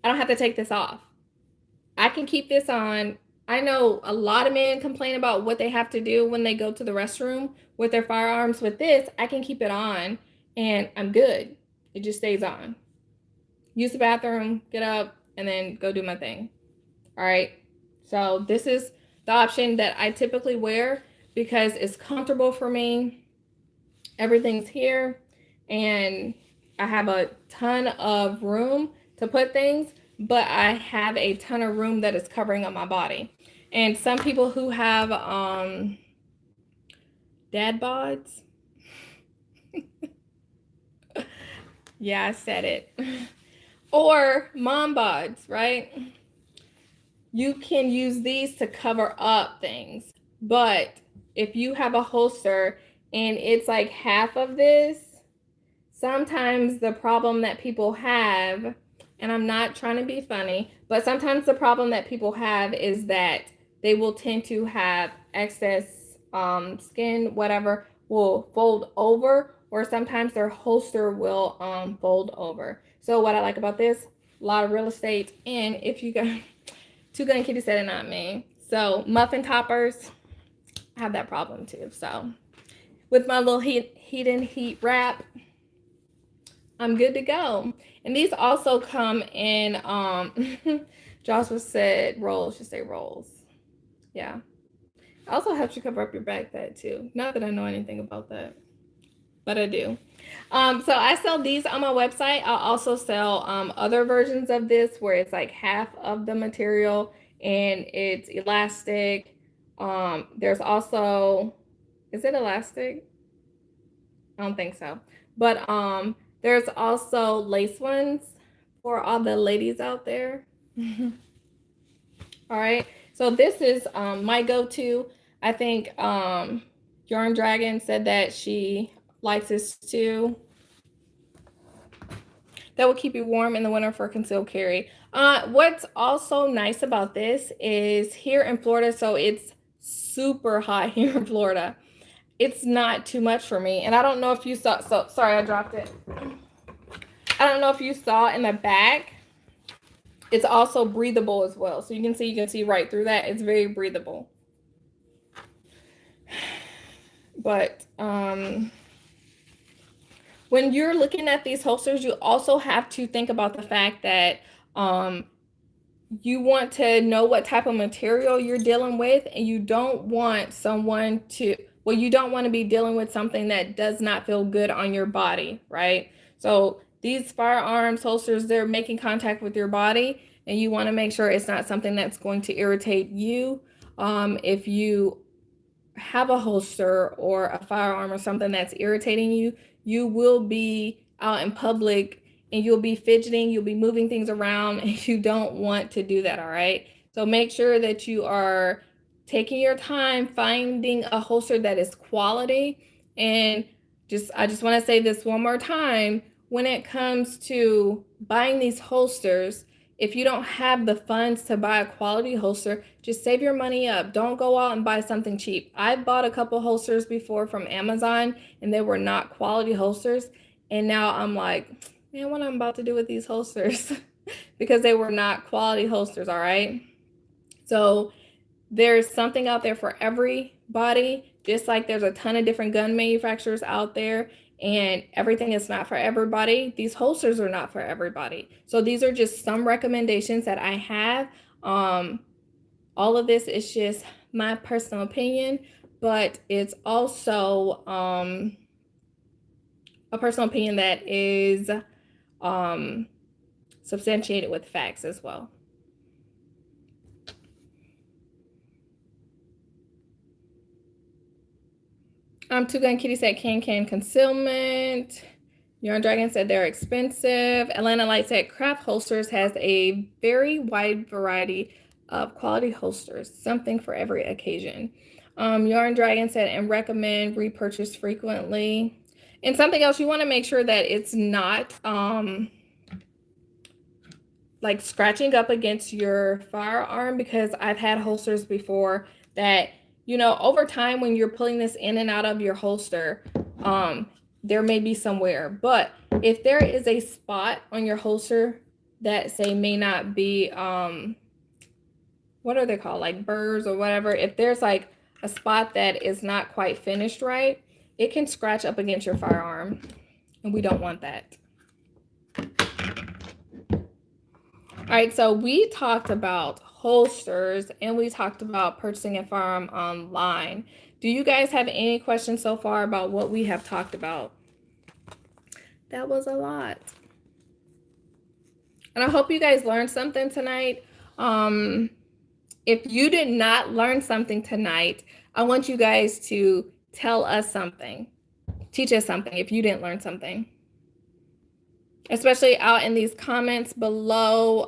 don't have to take this off. I can keep this on. I know a lot of men complain about what they have to do when they go to the restroom with their firearms. With this, I can keep it on and I'm good. It just stays on. Use the bathroom, get up, and then go do my thing. All right. So this is the option that I typically wear because it's comfortable for me. Everything's here and I have a ton of room to put things, but I have a ton of room that is covering up my body. And some people who have dad bods, yeah, I said it, or mom bods, right? You can use these to cover up things. But if you have a holster and it's like half of this, sometimes the problem that people have, and I'm not trying to be funny, but sometimes the problem that people have is that they will tend to have excess skin, whatever, will fold over, or sometimes their holster will fold over. So what I like about this, a lot of real estate, and if you got Two Gun Kitty said it, not me. So muffin toppers have that problem too. So with my little heat wrap, I'm good to go. And these also come in Joshua said rolls, should say rolls. Yeah. Also helps you cover up your backpack too. Not that I know anything about that, but I do. So I sell these on my website. I'll also sell other versions of this where it's like half of the material and it's elastic. There's also, is it elastic? I don't think so. But there's also lace ones for all the ladies out there. All right. So this is my go-to. I think Yarn Dragon said that she likes this too. That will keep you warm in the winter for concealed carry. What's also nice about this is here in Florida, so it's super hot here in Florida. It's not too much for me. And I don't know if you saw, so sorry, I dropped it. I don't know if you saw in the back, it's also breathable as well. So you can see right through that. It's very breathable. But when you're looking at these holsters, you also have to think about the fact that you want to know what type of material you're dealing with, and you don't want someone to, well, you don't want to be dealing with something that does not feel good on your body, right? So these firearms holsters, they're making contact with your body, and you want to make sure it's not something that's going to irritate you. If you have a holster or a firearm or something that's irritating you, you will be out in public and you'll be fidgeting, you'll be moving things around, and you don't want to do that, all right? So make sure that you are taking your time finding a holster that is quality. And I just want to say this one more time, when it comes to buying these holsters, if you don't have the funds to buy a quality holster, just save your money up. Don't go out and buy something cheap. I bought a couple holsters before from Amazon and they were not quality holsters. And now I'm like, man, what I'm about to do with these holsters because they were not quality holsters, all right? So there's something out there for everybody, just like there's a ton of different gun manufacturers out there. And everything is not for everybody. These holsters are not for everybody. So these are just some recommendations that I have. All of this is just my personal opinion, but it's also a personal opinion that is substantiated with facts as well. Two Gun Kitty said can concealment. Yarn Dragon said they're expensive. Atlanta Light said Craft Holsters has a very wide variety of quality holsters, something for every occasion. Yarn Dragon said, and recommend repurchase frequently. And something else, you want to make sure that it's not like scratching up against your firearm, because I've had holsters before that, you know, over time when you're pulling this in and out of your holster, there may be some wear. But if there is a spot on your holster that say may not be, what are they called, like burrs or whatever, if there's like a spot that is not quite finished right, it can scratch up against your firearm, and we don't want that. All right, so we talked about holsters and we talked about purchasing a firearm online. Do you guys have any questions so far about what we have talked about? That was a lot. And I hope you guys learned something tonight. If you did not learn something tonight, I want you guys to tell us something. Teach us something if you didn't learn something. Especially out in these comments below.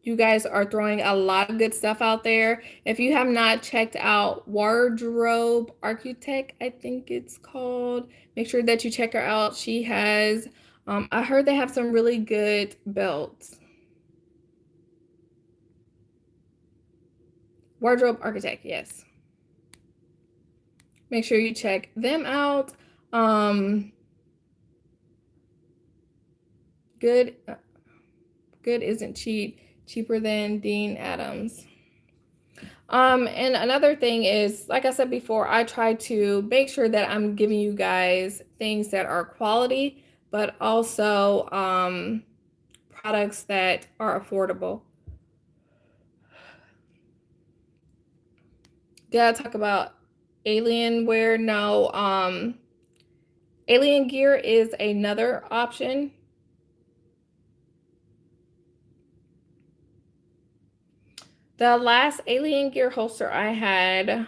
You guys are throwing a lot of good stuff out there. If you have not checked out Wardrobe Architect, I think it's called, make sure that you check her out. She has, I heard they have some really good belts. Wardrobe Architect, yes. Make sure you check them out. Good isn't cheap. Cheaper than Dean Adams. And another thing is, like I said before, I try to make sure that I'm giving you guys things that are quality, but also products that are affordable. Did I talk about Alienware? No. Alien Gear is another option. The last Alien Gear holster I had,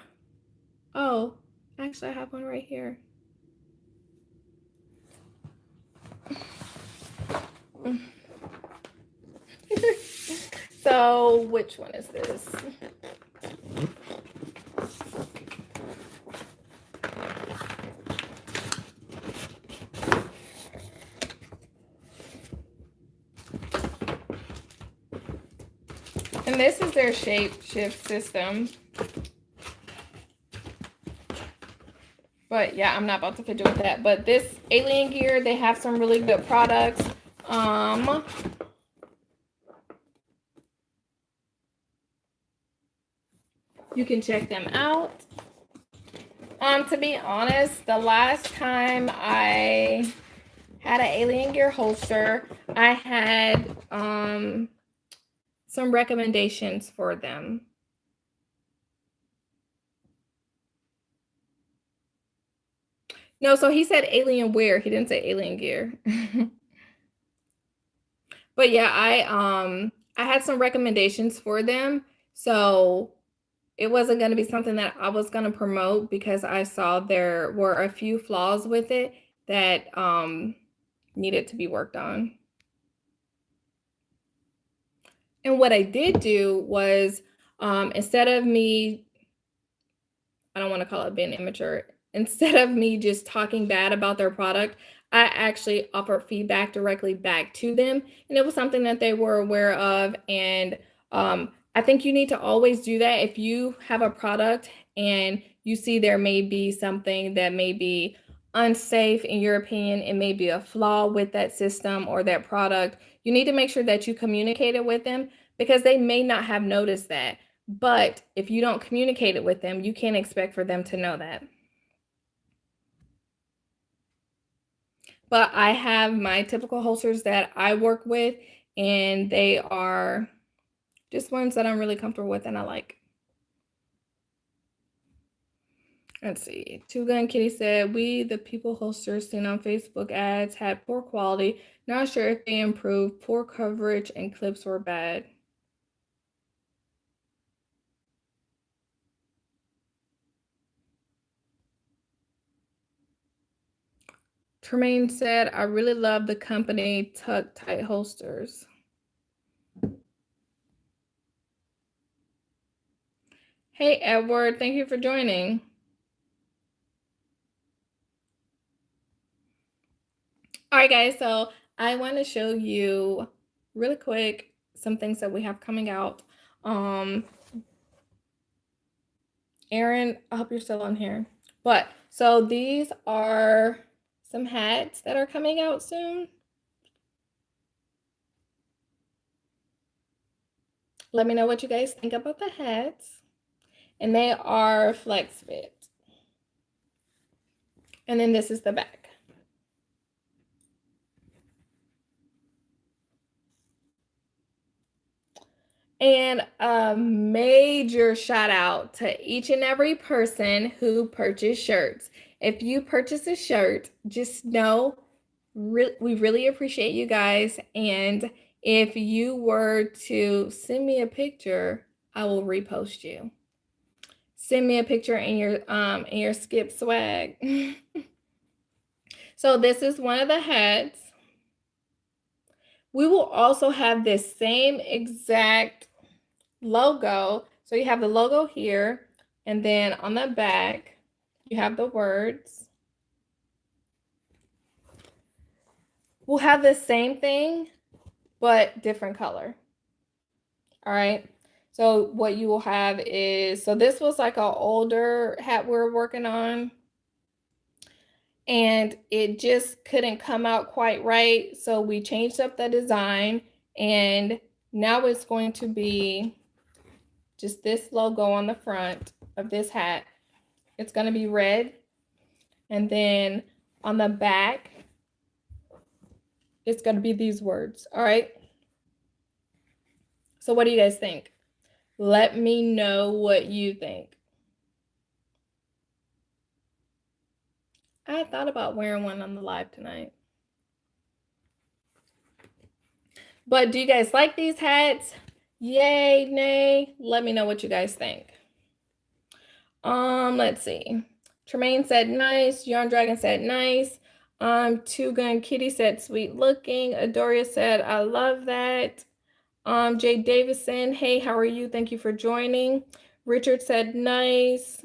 oh, actually I have one right here. So which one is this? And this is their shape shift system. But yeah, I'm not about to fidget with that. But this Alien Gear, they have some really good products. You can check them out. To be honest, the last time I had an Alien Gear holster, I had some recommendations for them. No, so he said Alienware. He didn't say Alien Gear. But yeah, I had some recommendations for them. So it wasn't going to be something that I was going to promote because I saw there were a few flaws with it that needed to be worked on. And what I did do was, instead of me, I don't want to call it being immature, instead of me just talking bad about their product, I actually offered feedback directly back to them. And it was something that they were aware of. And I think you need to always do that. If you have a product and you see there may be something that may be unsafe in your opinion, it may be a flaw with that system or that product, you need to make sure that you communicate it with them, because they may not have noticed that. But if you don't communicate it with them, you can't expect for them to know that. But I have my typical holsters that I work with, and they are just ones that I'm really comfortable with and I like. Let's see. Two Gun Kitty said, we, the people holsters seen on Facebook ads, had poor quality. Not sure if they improved. Poor coverage and clips were bad. Tremaine said, I really love the company Tuck Tight Holsters. Hey, Edward, thank you for joining. All right, guys, so I want to show you really quick some things that we have coming out. Aaron, I hope you're still on here. But so these are some hats that are coming out soon. Let me know what you guys think about the hats. And they are flex fit. And then this is the back. And a major shout out to each and every person who purchased shirts. If you purchase a shirt, just know we really appreciate you guys. And if you were to send me a picture, I will repost you. Send me a picture in your Skip swag. So this is one of the hats. We will also have this same exact logo. So you have the logo here, and then on the back, you have the words. We'll have the same thing, but different color. All right. So what you will have is, so this was like an older hat we were working on, and it just couldn't come out quite right. So we changed up the design, and now it's going to be just this logo on the front of this hat. It's going to be red. And then on the back, it's going to be these words. All right. So what do you guys think? Let me know what you think. I thought about wearing one on the live tonight. But do you guys like these hats? Yay, nay? Let me know what you guys think. Let's see. Tremaine said nice. Yarn Dragon said nice. Two Gun Kitty said sweet looking. Adoria said I love that. Jay Davison, hey, how are you? Thank you for joining. Richard said nice.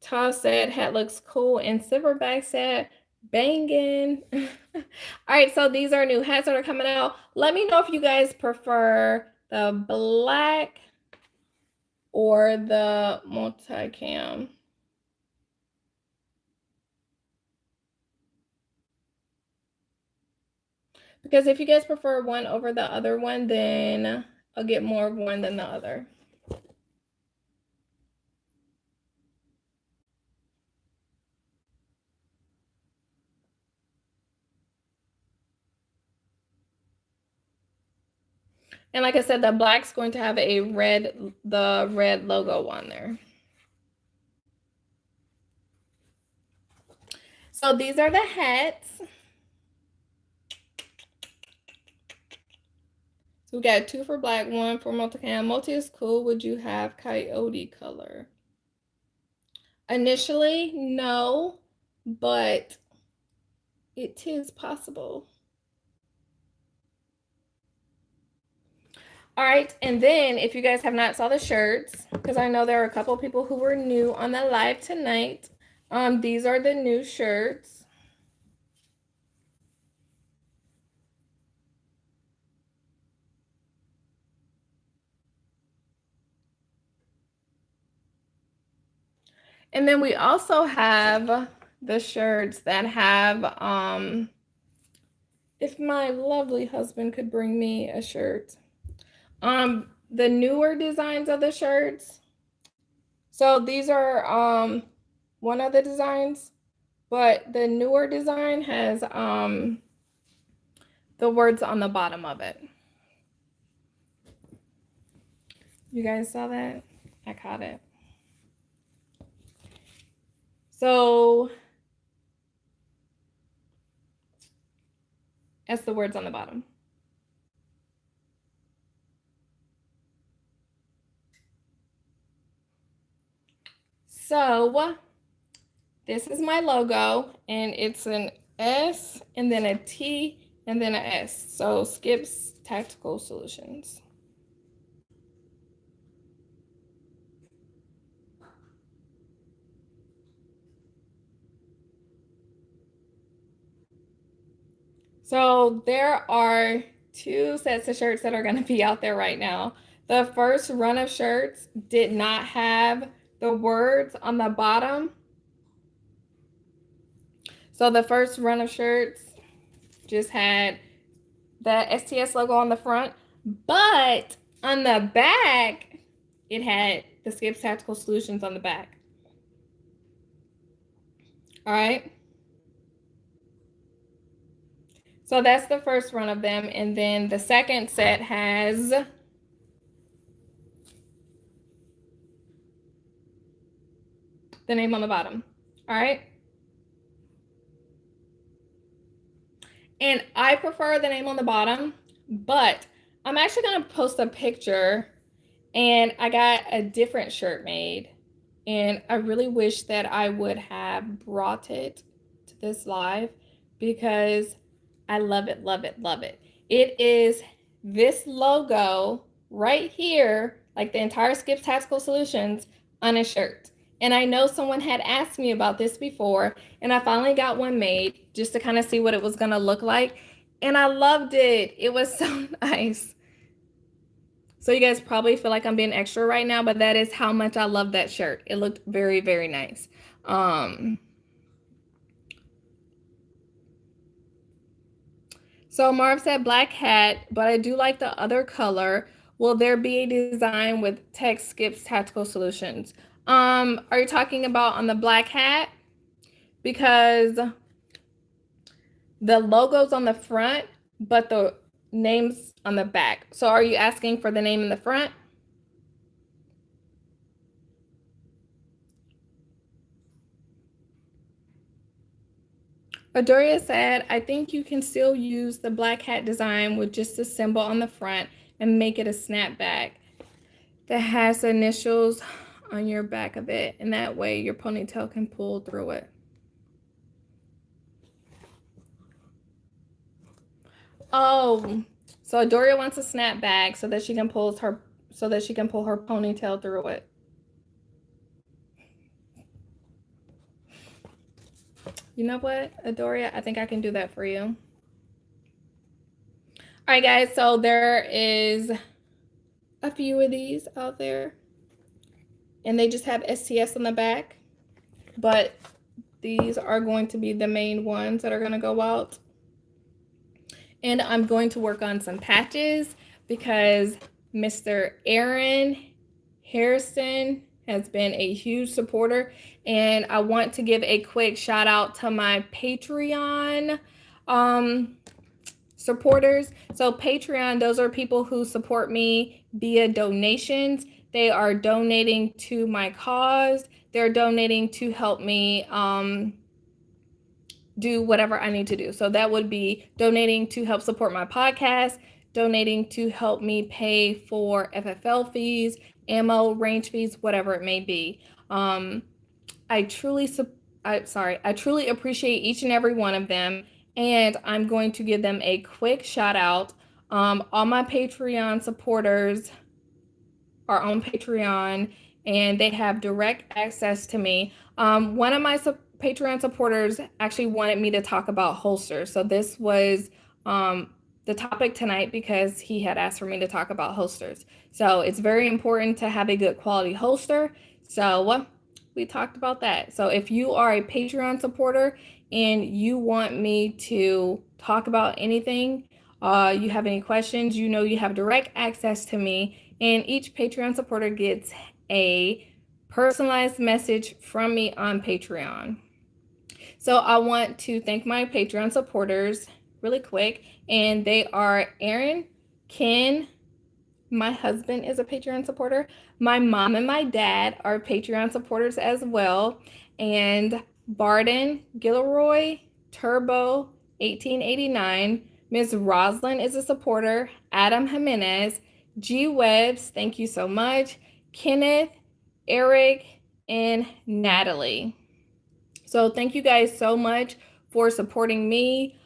Toss said hat looks cool. And Silverback said banging. All right, so these are new hats that are coming out. Let me know if you guys prefer the black or the multicam. Because if you guys prefer one over the other one, then I'll get more of one than the other. And like I said, the black's going to have the red logo on there. So these are the hats. So we got 2 for black, 1 for multicam. Multi is cool. Would you have coyote color? Initially, no, but it is possible. All right, and then if you guys have not saw the shirts, because I know there are a couple people who were new on the live tonight, these are the new shirts. And then we also have the shirts that have, if my lovely husband could bring me a shirt, the newer designs of the shirts. So these are one of the designs, but the newer design has the words on the bottom of it. You guys saw that? I caught it. So that's the words on the bottom. So this is my logo, and it's an S and then a T and then an S. So Skip's Tactical Solutions. So there are 2 sets of shirts that are going to be out there right now. The first run of shirts did not have the words on the bottom. So the first run of shirts just had the STS logo on the front, but on the back, it had the Skips Tactical Solutions on the back. All right. So that's the first run of them. And then the second set has the name on the bottom. All right. And I prefer the name on the bottom, but I'm actually going to post a picture, and I got a different shirt made. And I really wish that I would have brought it to this live because I love it, love it, love it. It is this logo right here, like the entire Skips Tactical Solutions on a shirt. And I know someone had asked me about this before, and I finally got one made just to kind of see what it was going to look like. And I loved it. It was so nice. So you guys probably feel like I'm being extra right now, but that is how much I love that shirt. It looked very, very nice. So Marv said black hat, but I do like the other color. Will there be a design with text Skips Tactical Solutions? Are you talking about on the black hat? Because the logo's on the front, but the name's on the back. So are you asking for the name in the front? Adoria said, I think you can still use the black hat design with just a symbol on the front and make it a snapback that has the initials on your back of it. And that way your ponytail can pull through it. Oh, so Adoria wants a snapback so that she can pull her ponytail through it. You know what, Adoria? I think I can do that for you. All right, guys. So there is a few of these out there, and they just have STS on the back, but these are going to be the main ones that are going to go out. And I'm going to work on some patches because Mr. Aaron Harrison has been a huge supporter, and I want to give a quick shout out to my Patreon supporters. So Patreon, those are people who support me via donations. They are donating to my cause. They're donating to help me do whatever I need to do. So that would be donating to help support my podcast, donating to help me pay for FFL fees, ammo, range fees, whatever it may be. I truly appreciate each and every one of them, and I'm going to give them a quick shout out. All my Patreon supporters are on Patreon, and they have direct access to me. One of my Patreon supporters actually wanted me to talk about holsters. So this was the topic tonight because he had asked for me to talk about holsters. So it's very important to have a good quality holster. So we talked about that. So if you are a Patreon supporter and you want me to talk about anything, you have any questions, you know you have direct access to me, and each Patreon supporter gets a personalized message from me on Patreon. So I want to thank my Patreon supporters really quick, and they are Aaron, Ken, my husband is a Patreon supporter, my mom and my dad are Patreon supporters as well, and Barden, Gilroy, Turbo, 1889, Ms. Roslyn is a supporter, Adam Jimenez, G. Webbs, thank you so much, Kenneth, Eric, and Natalie. So thank you guys so much for supporting me.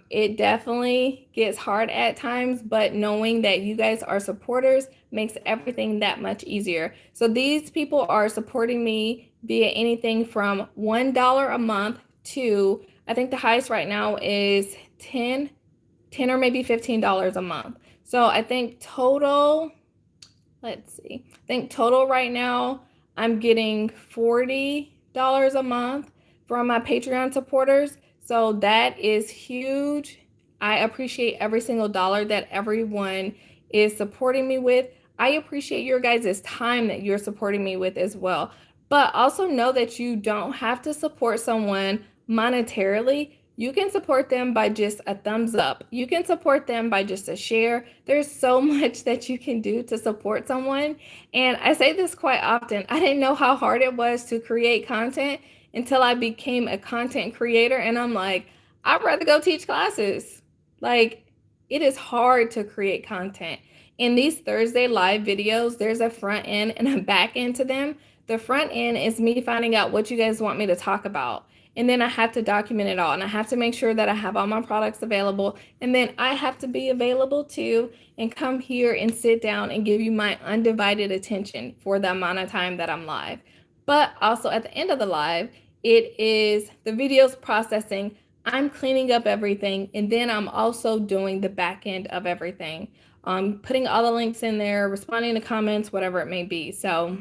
It definitely gets hard at times, but knowing that you guys are supporters makes everything that much easier. So these people are supporting me via anything from $1 a month to, I think the highest right now is 10 or maybe $15 a month. So I think total, let's see, I think total right now I'm getting $40 a month from my Patreon supporters. So that is huge. I appreciate every single dollar that everyone is supporting me with. I appreciate your guys' time that you're supporting me with as well. But also know that you don't have to support someone monetarily. You can support them by just a thumbs up. You can support them by just a share. There's so much that you can do to support someone. And I say this quite often. I didn't know how hard it was to create content until I became a content creator. And I'm like, I'd rather go teach classes. Like, it is hard to create content. In these Thursday live videos, there's a front end and a back end to them. The front end is me finding out what you guys want me to talk about. And then I have to document it all, and I have to make sure that I have all my products available. And then I have to be available too and come here and sit down and give you my undivided attention for the amount of time that I'm live. But also at the end of the live, it is the videos processing. I'm cleaning up everything, and then I'm also doing the back end of everything. Putting all the links in there, responding to comments, whatever it may be. So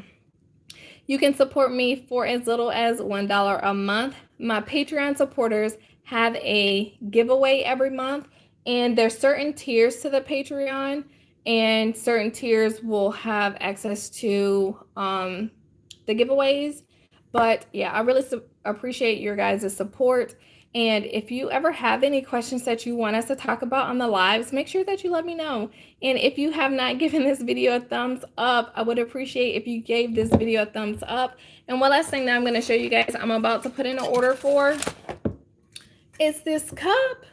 you can support me for as little as $1 a month. My Patreon supporters have a giveaway every month, and there's certain tiers to the Patreon, and certain tiers will have access to the giveaways. But yeah, I really appreciate your guys' support. And if you ever have any questions that you want us to talk about on the lives, make sure that you let me know. And if you have not given this video a thumbs up, I would appreciate if you gave this video a thumbs up. And one last thing that I'm going to show you guys, I'm about to put in an order for, is this cup.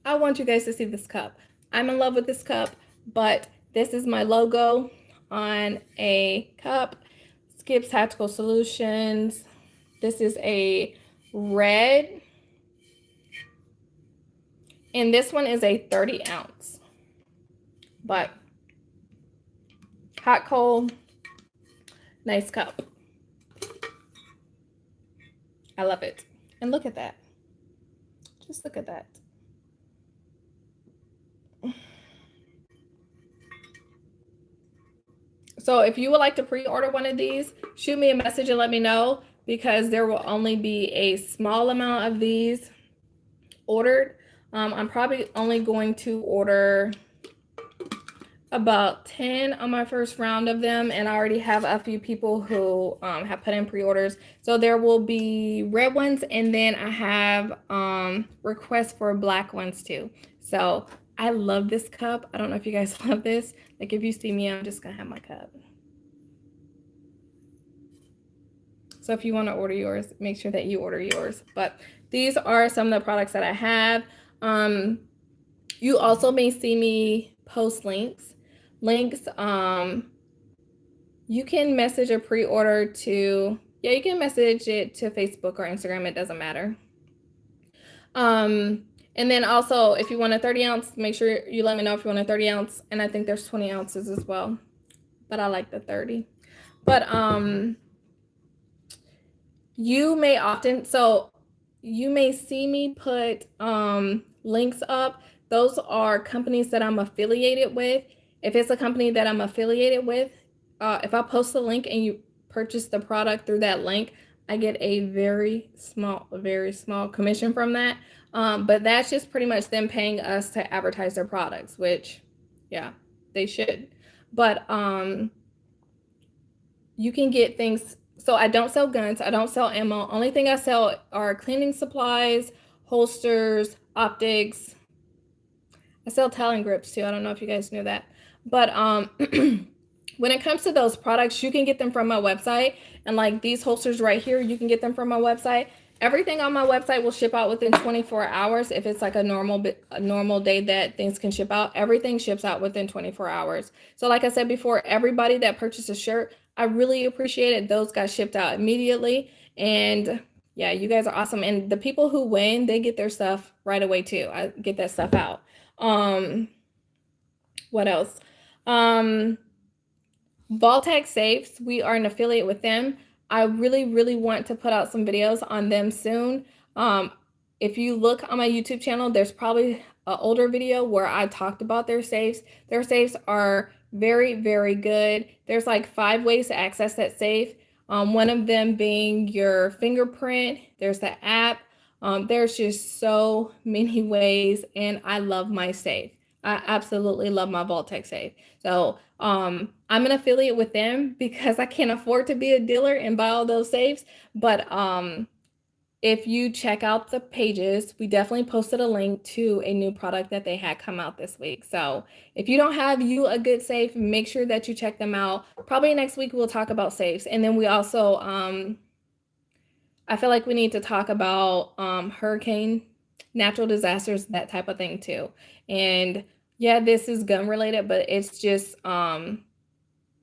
I want you guys to see this cup. I'm in love with this cup, but this is my logo on a cup. Skip's Tactical Solutions. This is a red. And this one is a 30 ounce. But hot, cold, nice cup. I love it. And look at that. Just look at that. So if you would like to pre-order one of these, shoot me a message and let me know, because there will only be a small amount of these ordered. I'm probably only going to order about 10 on my first round of them, and I already have a few people who have put in pre-orders. So there will be red ones, and then I have requests for black ones too. So I love this cup. I don't know if you guys love this. Like, if you see me, I'm just gonna have my cup. So if you want to order yours, make sure that you order yours. But these are some of the products that I have. You also may see me post links. You can message a pre-order to, you can message it to Facebook or Instagram. It doesn't matter. And then also, if you want a 30 ounce, make sure you let me know if you want a 30 ounce. And I think there's 20 ounces as well, but I like the 30. But you may see me put links up. Those are companies that I'm affiliated with. If it's a company that I'm affiliated with, if I post a link and you purchase the product through that link, I get a very small commission from that. But that's just pretty much them paying us to advertise their products, which, yeah, they should. But you can get things. So I don't sell guns. I don't sell ammo. Only thing I sell are cleaning supplies, holsters, optics. I sell talon grips too. I don't know if you guys knew that. But when it comes to those products, you can get them from my website. And like these holsters right here, you can get them from my website. Everything on my website will ship out within 24 hours. If it's like a normal day that things can ship out, everything ships out within 24 hours. So like I said before, everybody that purchased a shirt, I really appreciate it. Those got shipped out immediately. And yeah, you guys are awesome. And the people who win, they get their stuff right away too. I get that stuff out. What else? Vaultec Safes, we are an affiliate with them. I really want to put out some videos on them soon. If you look on my YouTube channel, there's probably an older video where I talked about their safes. Their safes are very, very good. There's like 5 ways to access that safe. One of them being your fingerprint. There's the app. There's just so many ways, and I love my safe. I absolutely love my Vault-Tec safe. So I'm an affiliate with them because I can't afford to be a dealer and buy all those safes. But if you check out the pages, we definitely posted a link to a new product that they had come out this week. So if you don't have a good safe, make sure that you check them out. Probably next week we'll talk about safes. And then we also, I feel like we need to talk about hurricane, natural disasters, that type of thing too. And yeah, this is gun related, but it's just,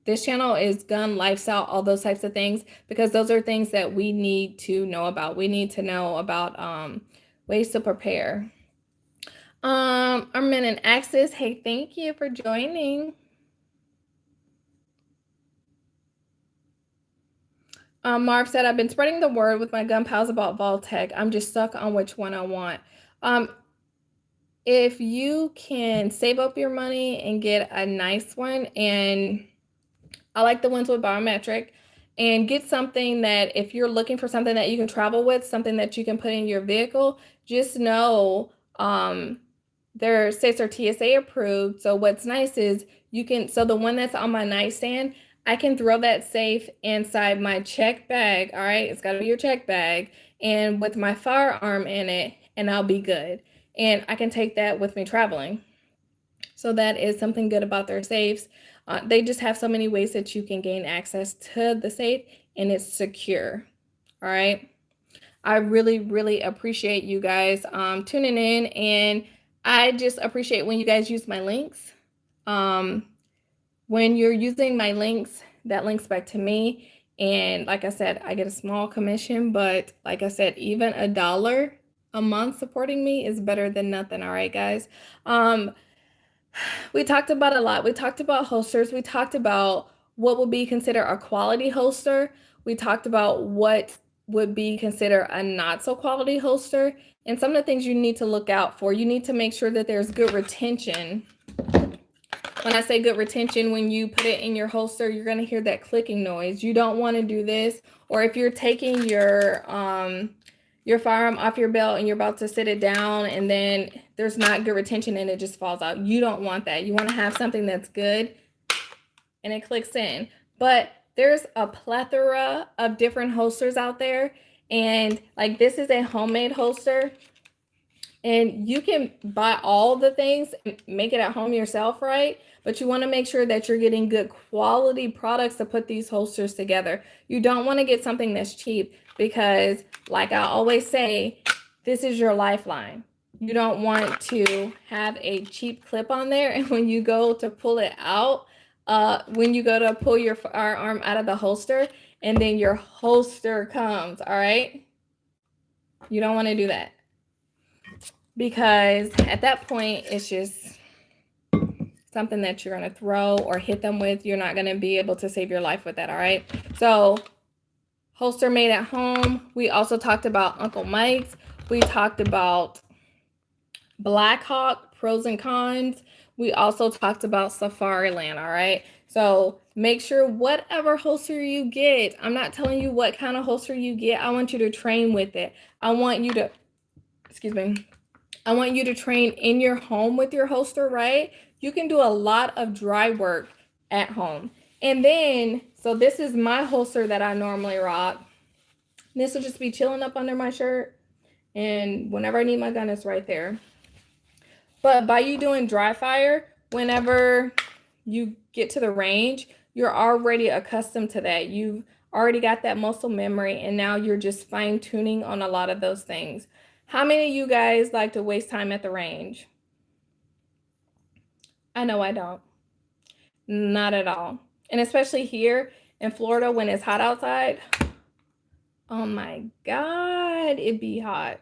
this channel is gun, lifestyle, all those types of things, because those are things that we need to know about. We need to know about ways to prepare. Armin and Axis, hey, thank you for joining. Marv said, I've been spreading the word with my gun pals about Vault-Tec. I'm just stuck on which one I want. If you can save up your money and get a nice one, and I like the ones with biometric, and get something that if you're looking for something that you can travel with, something that you can put in your vehicle, just know their safes are TSA approved. So what's nice is you can, so the one that's on my nightstand, I can throw that safe inside my check bag. All right, it's got to be your check bag, and with my firearm in it, and I'll be good. And I can take that with me traveling. So that is something good about their safes. They just have so many ways that you can gain access to the safe, and it's secure. All right. I really, really appreciate you guys tuning in, and I just appreciate when you guys use my links. When you're using my links, that links back to me. And like I said, I get a small commission, but like I said, even $1 a month supporting me is better than nothing. All right, guys. We talked about a lot. We talked about holsters. We talked about what would be considered a quality holster. We talked about what would be considered a not so quality holster, and some of the things you need to look out for. You need to make sure that there's good retention. When I say good retention, when you put it in your holster, you're going to hear that clicking noise. You don't want to do this. Or if you're taking your firearm off your belt and you're about to sit it down and then there's not good retention and it just falls out. You don't want that. You want to have something that's good and it clicks in. But there's a plethora of different holsters out there. And like this is a homemade holster. And you can buy all the things and make it at home yourself, right? But you want to make sure that you're getting good quality products to put these holsters together. You don't want to get something that's cheap because, like I always say, this is your lifeline. You don't want to have a cheap clip on there, and when you go to pull it out, when you go to pull your firearm out of the holster, and then your holster comes, all right? You don't want to do that. Because at that point, it's just something that you're going to throw or hit them with. You're not going to be able to save your life with that, all right? So holster made at home. We also talked about Uncle Mike's. We talked about Blackhawk, pros and cons. We also talked about Safariland, all right? So make sure whatever holster you get, I'm not telling you what kind of holster you get. I want you to train with it. I want you to, I want you to train in your home with your holster, right? You can do a lot of dry work at home. And then, so this is my holster that I normally rock. This will just be chilling up under my shirt. And whenever I need my gun, it's right there. But by you doing dry fire, whenever you get to the range, you're already accustomed to that. You've already got that muscle memory, and now you're just fine tuning on a lot of those things. How many of you guys like to waste time at the range? I know I don't. Not at all. And especially here in Florida when it's hot outside. Oh my God, it'd be hot.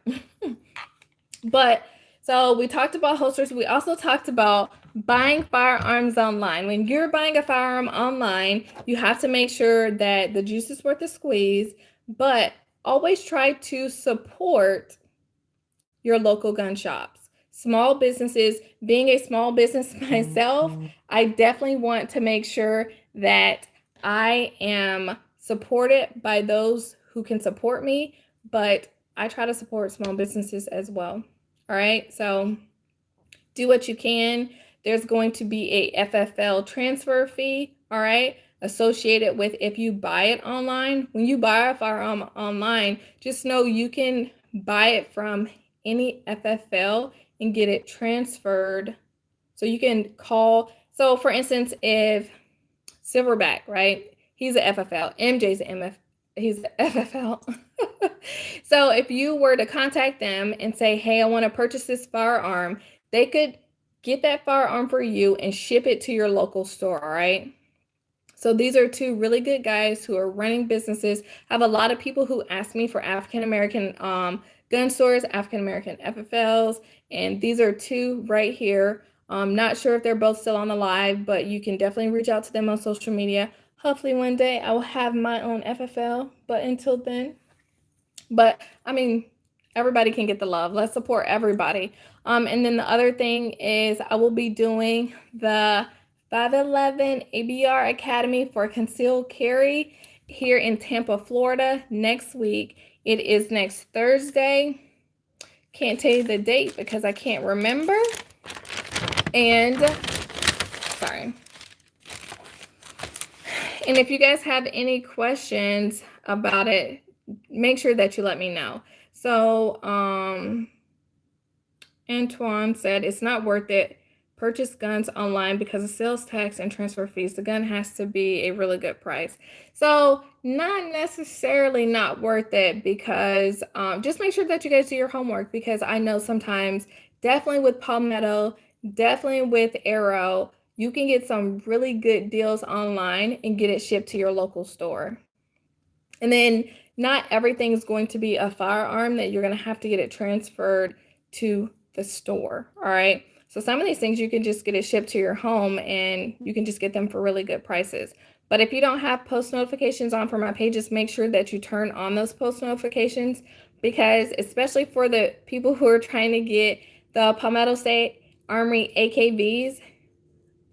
But so we talked about holsters. We also talked about buying firearms online. When you're buying a firearm online, you have to make sure that the juice is worth the squeeze, but always try to support your local gun shops. Small businesses, being a small business myself, I definitely want to make sure that I am supported by those who can support me, but I try to support small businesses as well. All right, so do what you can. There's going to be a FFL transfer fee, all right, associated with if you buy it online. When you buy a firearm online, just know you can buy it from any FFL and get it transferred. So you can call. So for instance, if Silverback, right? He's a FFL. MJ's an MF. He's a FFL. So if you were to contact them and say, hey, I want to purchase this firearm, they could get that firearm for you and ship it to your local store, all right? So these are two really good guys who are running businesses. I have a lot of people who ask me for African American gun stores, African American FFLs, and these are two right here. Not sure if they're both still on the live, but you can definitely reach out to them on social media. Hopefully one day I will have my own FFL, but until then, but I mean, everybody can get the love. Let's support everybody. And then the other thing is I will be doing the 511 ABR Academy for Concealed Carry here in Tampa, Florida next week. It is next Thursday. Can't tell you the date because I can't remember. And sorry. And if you guys have any questions about it, make sure that you let me know. So Antoine said it's not worth it. Purchase guns online because of sales tax and transfer fees. The gun has to be a really good price. So not necessarily not worth it because just make sure that you guys do your homework, because I know sometimes, definitely with Palmetto, definitely with Arrow, you can get some really good deals online and get it shipped to your local store. And then not everything is going to be a firearm that you're going to have to get it transferred to the store. All right. So some of these things you can just get it shipped to your home and you can just get them for really good prices. But if you don't have post notifications on for my pages, make sure that you turn on those post notifications, because especially for the people who are trying to get the Palmetto State Armory AKVs,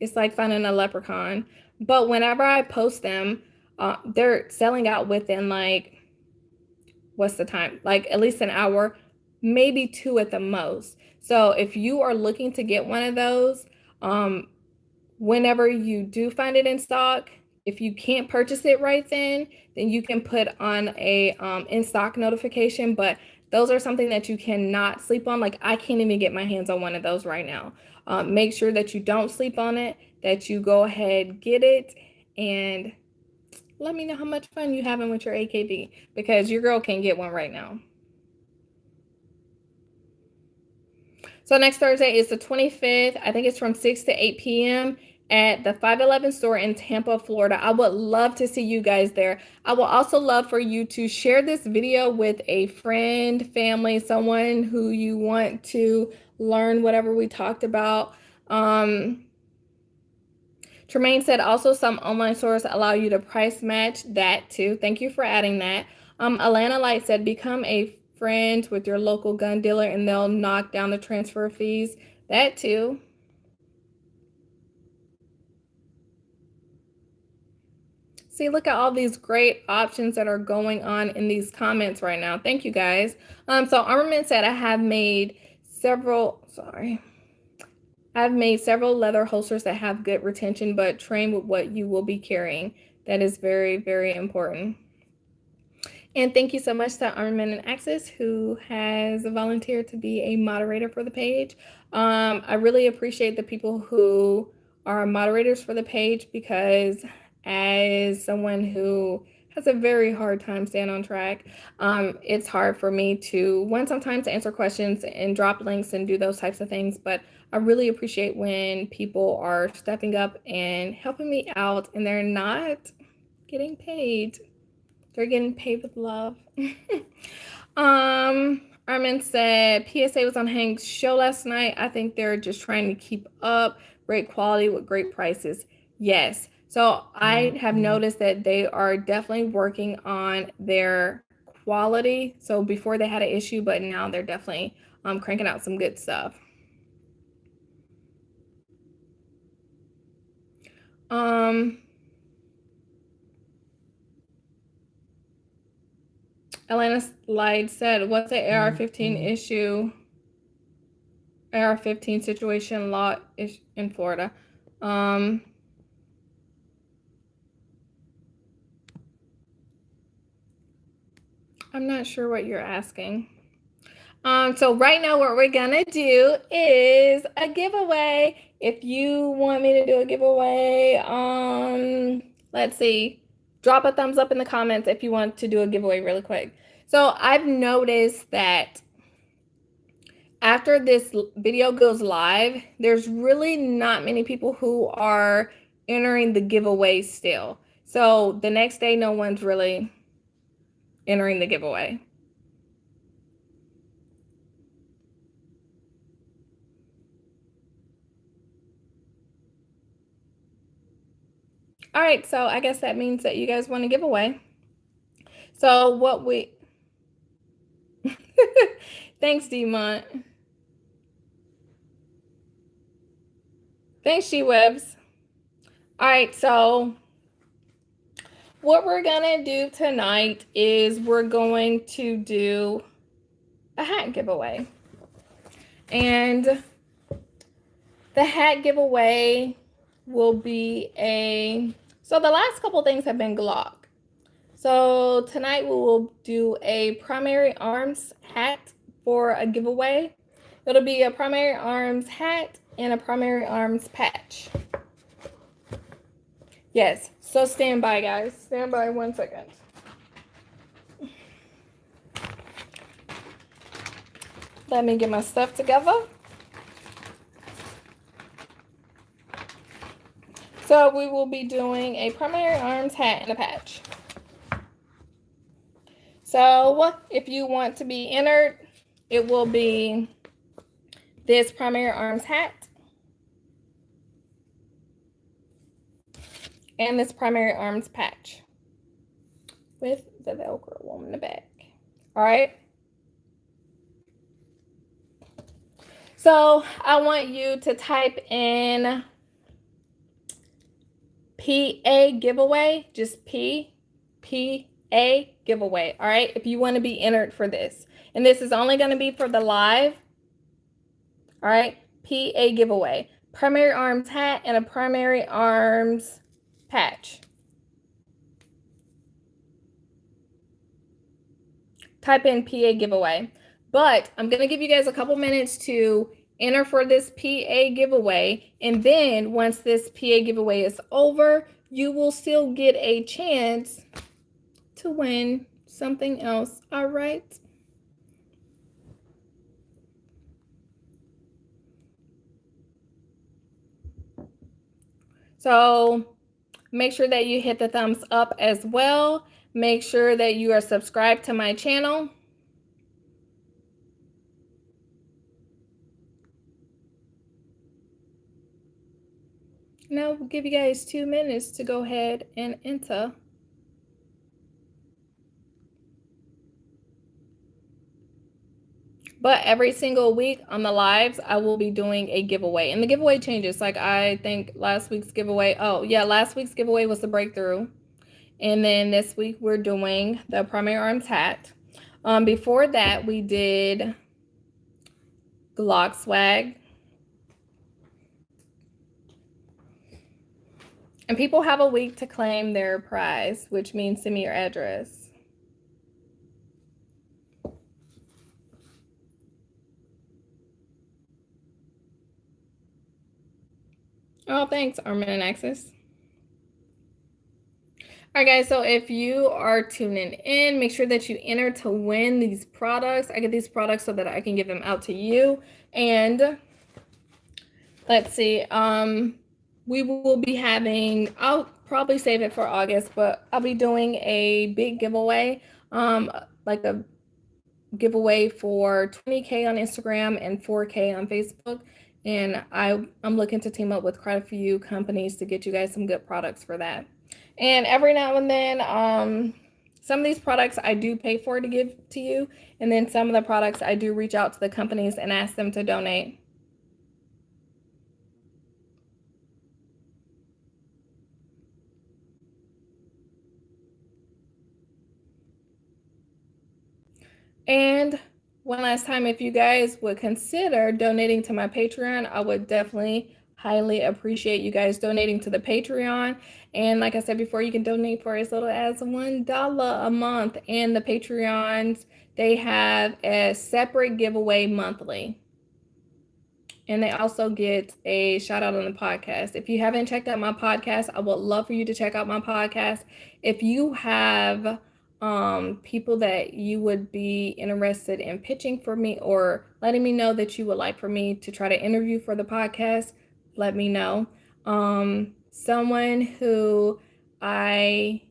it's like finding a leprechaun. But whenever I post them, they're selling out within like, what's the time? Like at least an hour, maybe 2 at the most. So if you are looking to get one of those, whenever you do find it in stock, if you can't purchase it right then you can put on a in stock notification. But those are something that you cannot sleep on. Like I can't even get my hands on one of those right now. Make sure that you don't sleep on it, that you go ahead, get it, and let me know how much fun you're having with your AKV, because your girl can't get one right now. So next Thursday is the 25th. I think it's from 6 to 8 p.m. at the 511 store in Tampa, Florida. I would love to see you guys there. I will also love for you to share this video with a friend, family, someone who you want to learn whatever we talked about. Tremaine said also some online stores allow you to price match. That too. Thank you for adding that. Alana Light said become a friend with your local gun dealer and they'll knock down the transfer fees. That too. See, look at all these great options that are going on in these comments right now. Thank you guys. So Armament said I have made several, I've made several leather holsters that have good retention, but train with what you will be carrying. That is very, very important. And thank you so much to Armament and Access, who has volunteered to be a moderator for the page. I really appreciate the people who are moderators for the page, because as someone who has a very hard time staying on track, it's hard for me to, sometimes answer questions and drop links and do those types of things. But I really appreciate when people are stepping up and helping me out and they're not getting paid. They're getting paid with love. Armin said PSA was on Hank's show last night. I think they're just trying to keep up. Great quality with great prices. Yes. So I have noticed that they are definitely working on their quality. So before they had an issue, but now they're definitely cranking out some good stuff. Elena Slide said, what's the AR-15 issue? AR-15 situation law in Florida. I'm not sure what you're asking. So right now what we're gonna do is a giveaway. If you want me to do a giveaway, let's see, drop a thumbs up in the comments if you want to do a giveaway really quick. So I've noticed that after this video goes live, there's really not many people who are entering the giveaway still. So the next day, no one's really entering the giveaway. All right, so I guess that means that you guys want a giveaway. So what we... Thanks, D-Mont. Thanks, G-Webs. All right, so what we're gonna do tonight is we're going to do a hat giveaway. And the hat giveaway will be so the last couple things have been Glock. So tonight we will do a primary arms hat for a giveaway. It'll be a primary arms hat and a primary arms patch. Yes, so stand by, guys. Stand by 1 second. Let me get my stuff together. So we will be doing a primary arms hat and a patch. So if you want to be entered, it will be this primary arms hat and this primary arms patch with the Velcro on the back. All right. So I want you to type in PA giveaway, just PA giveaway. All right, if you want to be entered for this, and this is only going to be for the live. All right, PA giveaway, primary arms hat and a primary arms patch. Type in PA giveaway. But I'm going to give you guys a couple minutes to enter for this PA giveaway. And then once this PA giveaway is over, you will still get a chance to win something else. All right. So make sure that you hit the thumbs up as well. Make sure that you are subscribed to my channel. Now we'll give you guys 2 minutes to go ahead and enter. But every single week on the lives, I will be doing a giveaway. And the giveaway changes. Like I think last week's giveaway, last week's giveaway was the breakthrough. And then this week we're doing the primary arms hat. Before that, we did Glock swag. And people have a week to claim their prize, which means send me your address. Oh, thanks, Armin and Axis. All right, guys, so if you are tuning in, make sure that you enter to win these products. I get these products so that I can give them out to you. And let's see, we will be having, I'll probably save it for August, but I'll be doing a big giveaway, like a giveaway for 20K on Instagram and 4K on Facebook. And I'm looking to team up with quite a few companies to get you guys some good products for that. And every now and then, some of these products I do pay for to give to you, and then some of the products I do reach out to the companies and ask them to donate. And one last time, if you guys would consider donating to my Patreon, I would definitely highly appreciate you guys donating to the Patreon. And like I said before, you can donate for as little as $1 a month. And the Patreons, they have a separate giveaway monthly. And they also get a shout out on the podcast. If you haven't checked out my podcast, I would love for you to check out my podcast. If you have people that you would be interested in pitching for me or letting me know that you would like for me to try to interview for the podcast, let me know. Someone who I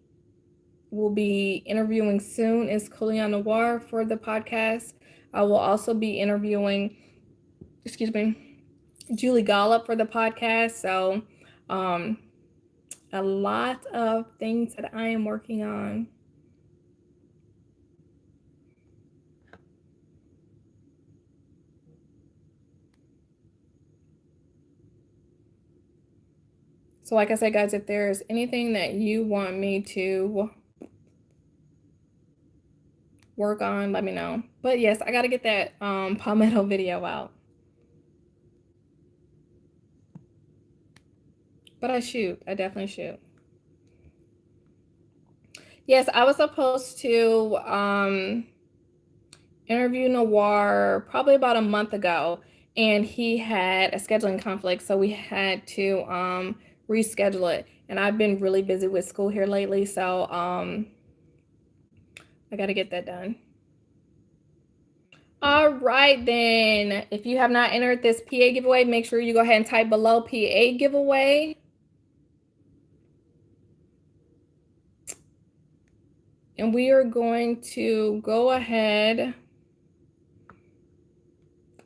will be interviewing soon is Kulian Noir for the podcast. I will also be interviewing, Julie Gollop for the podcast. So a lot of things that I am working on. So like I said, guys, if there's anything that you want me to work on, let me know. But yes, I got to get that palmetto video out. But I definitely shoot. Yes, I was supposed to interview Noir probably about a month ago, and he had a scheduling conflict, so we had to reschedule it. And I've been really busy with school here lately, so I got to get that done. All right, then. If you have not entered this PA giveaway, make sure you go ahead and type below PA giveaway. And we are going to go ahead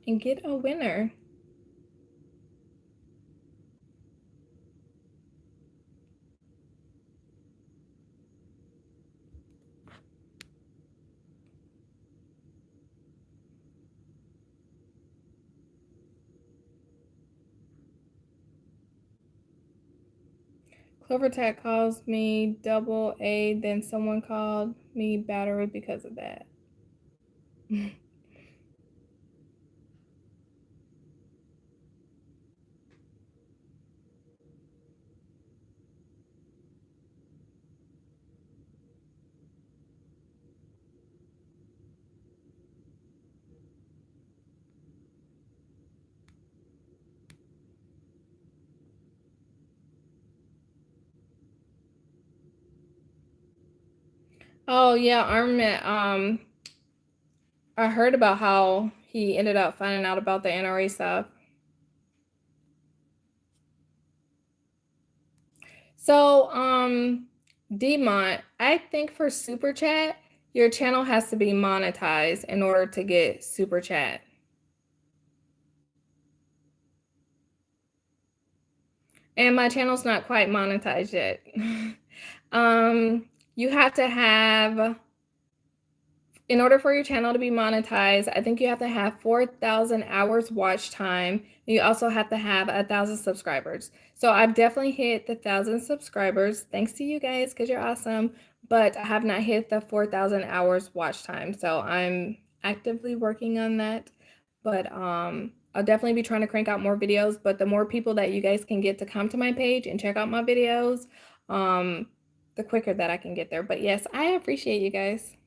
and get a winner. CloverTech calls me double A, then someone called me battery because of that. Oh yeah, Armament. I heard about how he ended up finding out about the NRA stuff. So, Demont, I think for Super Chat, your channel has to be monetized in order to get Super Chat. And my channel's not quite monetized yet. You have to have, in order for your channel to be monetized, I think you have to have 4,000 hours watch time. You also have to have 1,000 subscribers. So I've definitely hit the 1,000 subscribers. Thanks to you guys, because you're awesome. But I have not hit the 4,000 hours watch time. So I'm actively working on that. But I'll definitely be trying to crank out more videos. But the more people that you guys can get to come to my page and check out my videos, the quicker that I can get there. But yes, I appreciate you guys.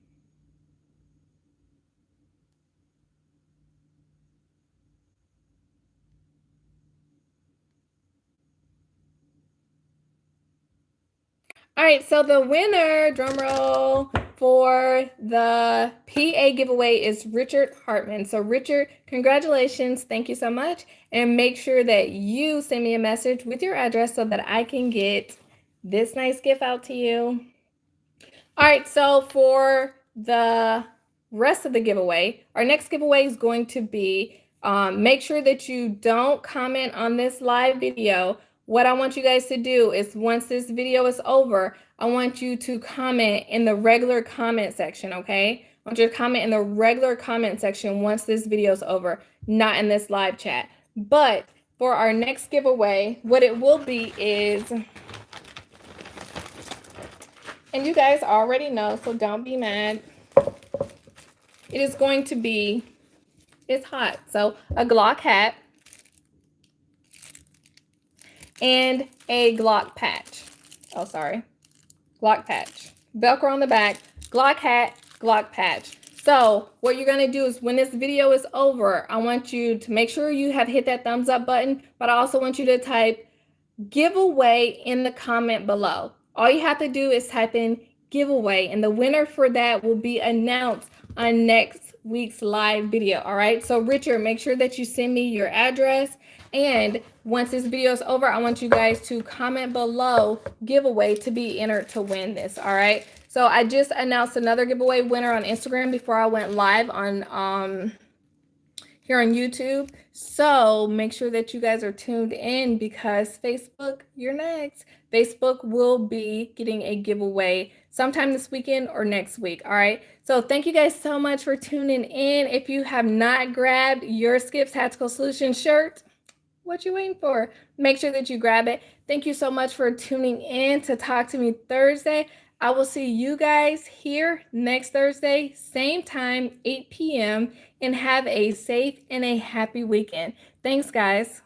All right, so the winner, drum roll, for the PA giveaway is Richard Hartman. So Richard, congratulations. Thank you so much. And make sure that you send me a message with your address so that I can get this nice gift out to you. All right, so for the rest of the giveaway, our next giveaway is going to be, make sure that you don't comment on this live video what I want you guys to do is once this video is over, I want you to comment in the regular comment section, okay? I want you to comment in the regular comment section once this video is over, not in this live chat. But for our next giveaway, what it will be is, and you guys already know, so don't be mad. It is going to be, it's hot, so a Glock hat and a Glock patch. Oh, sorry. Glock patch. Velcro on the back, Glock hat, Glock patch. So what you're going to do is when this video is over, I want you to make sure you have hit that thumbs up button, but I also want you to type giveaway in the comment below. All you have to do is type in giveaway, and the winner for that will be announced on next week's live video. All right. So Richard, make sure that you send me your address. And once this video is over, I want you guys to comment below giveaway to be entered to win this. All right. So I just announced another giveaway winner on Instagram before I went live on here on YouTube. So make sure that you guys are tuned in because Facebook, you're next. Facebook will be getting a giveaway sometime this weekend or next week. All right. So thank you guys so much for tuning in. If you have not grabbed your Skip's Tactical Solutions shirt, what you waiting for? Make sure that you grab it. Thank you so much for tuning in to Talk to Me Thursday. I will see you guys here next Thursday, same time, 8 p.m., and have a safe and a happy weekend. Thanks, guys.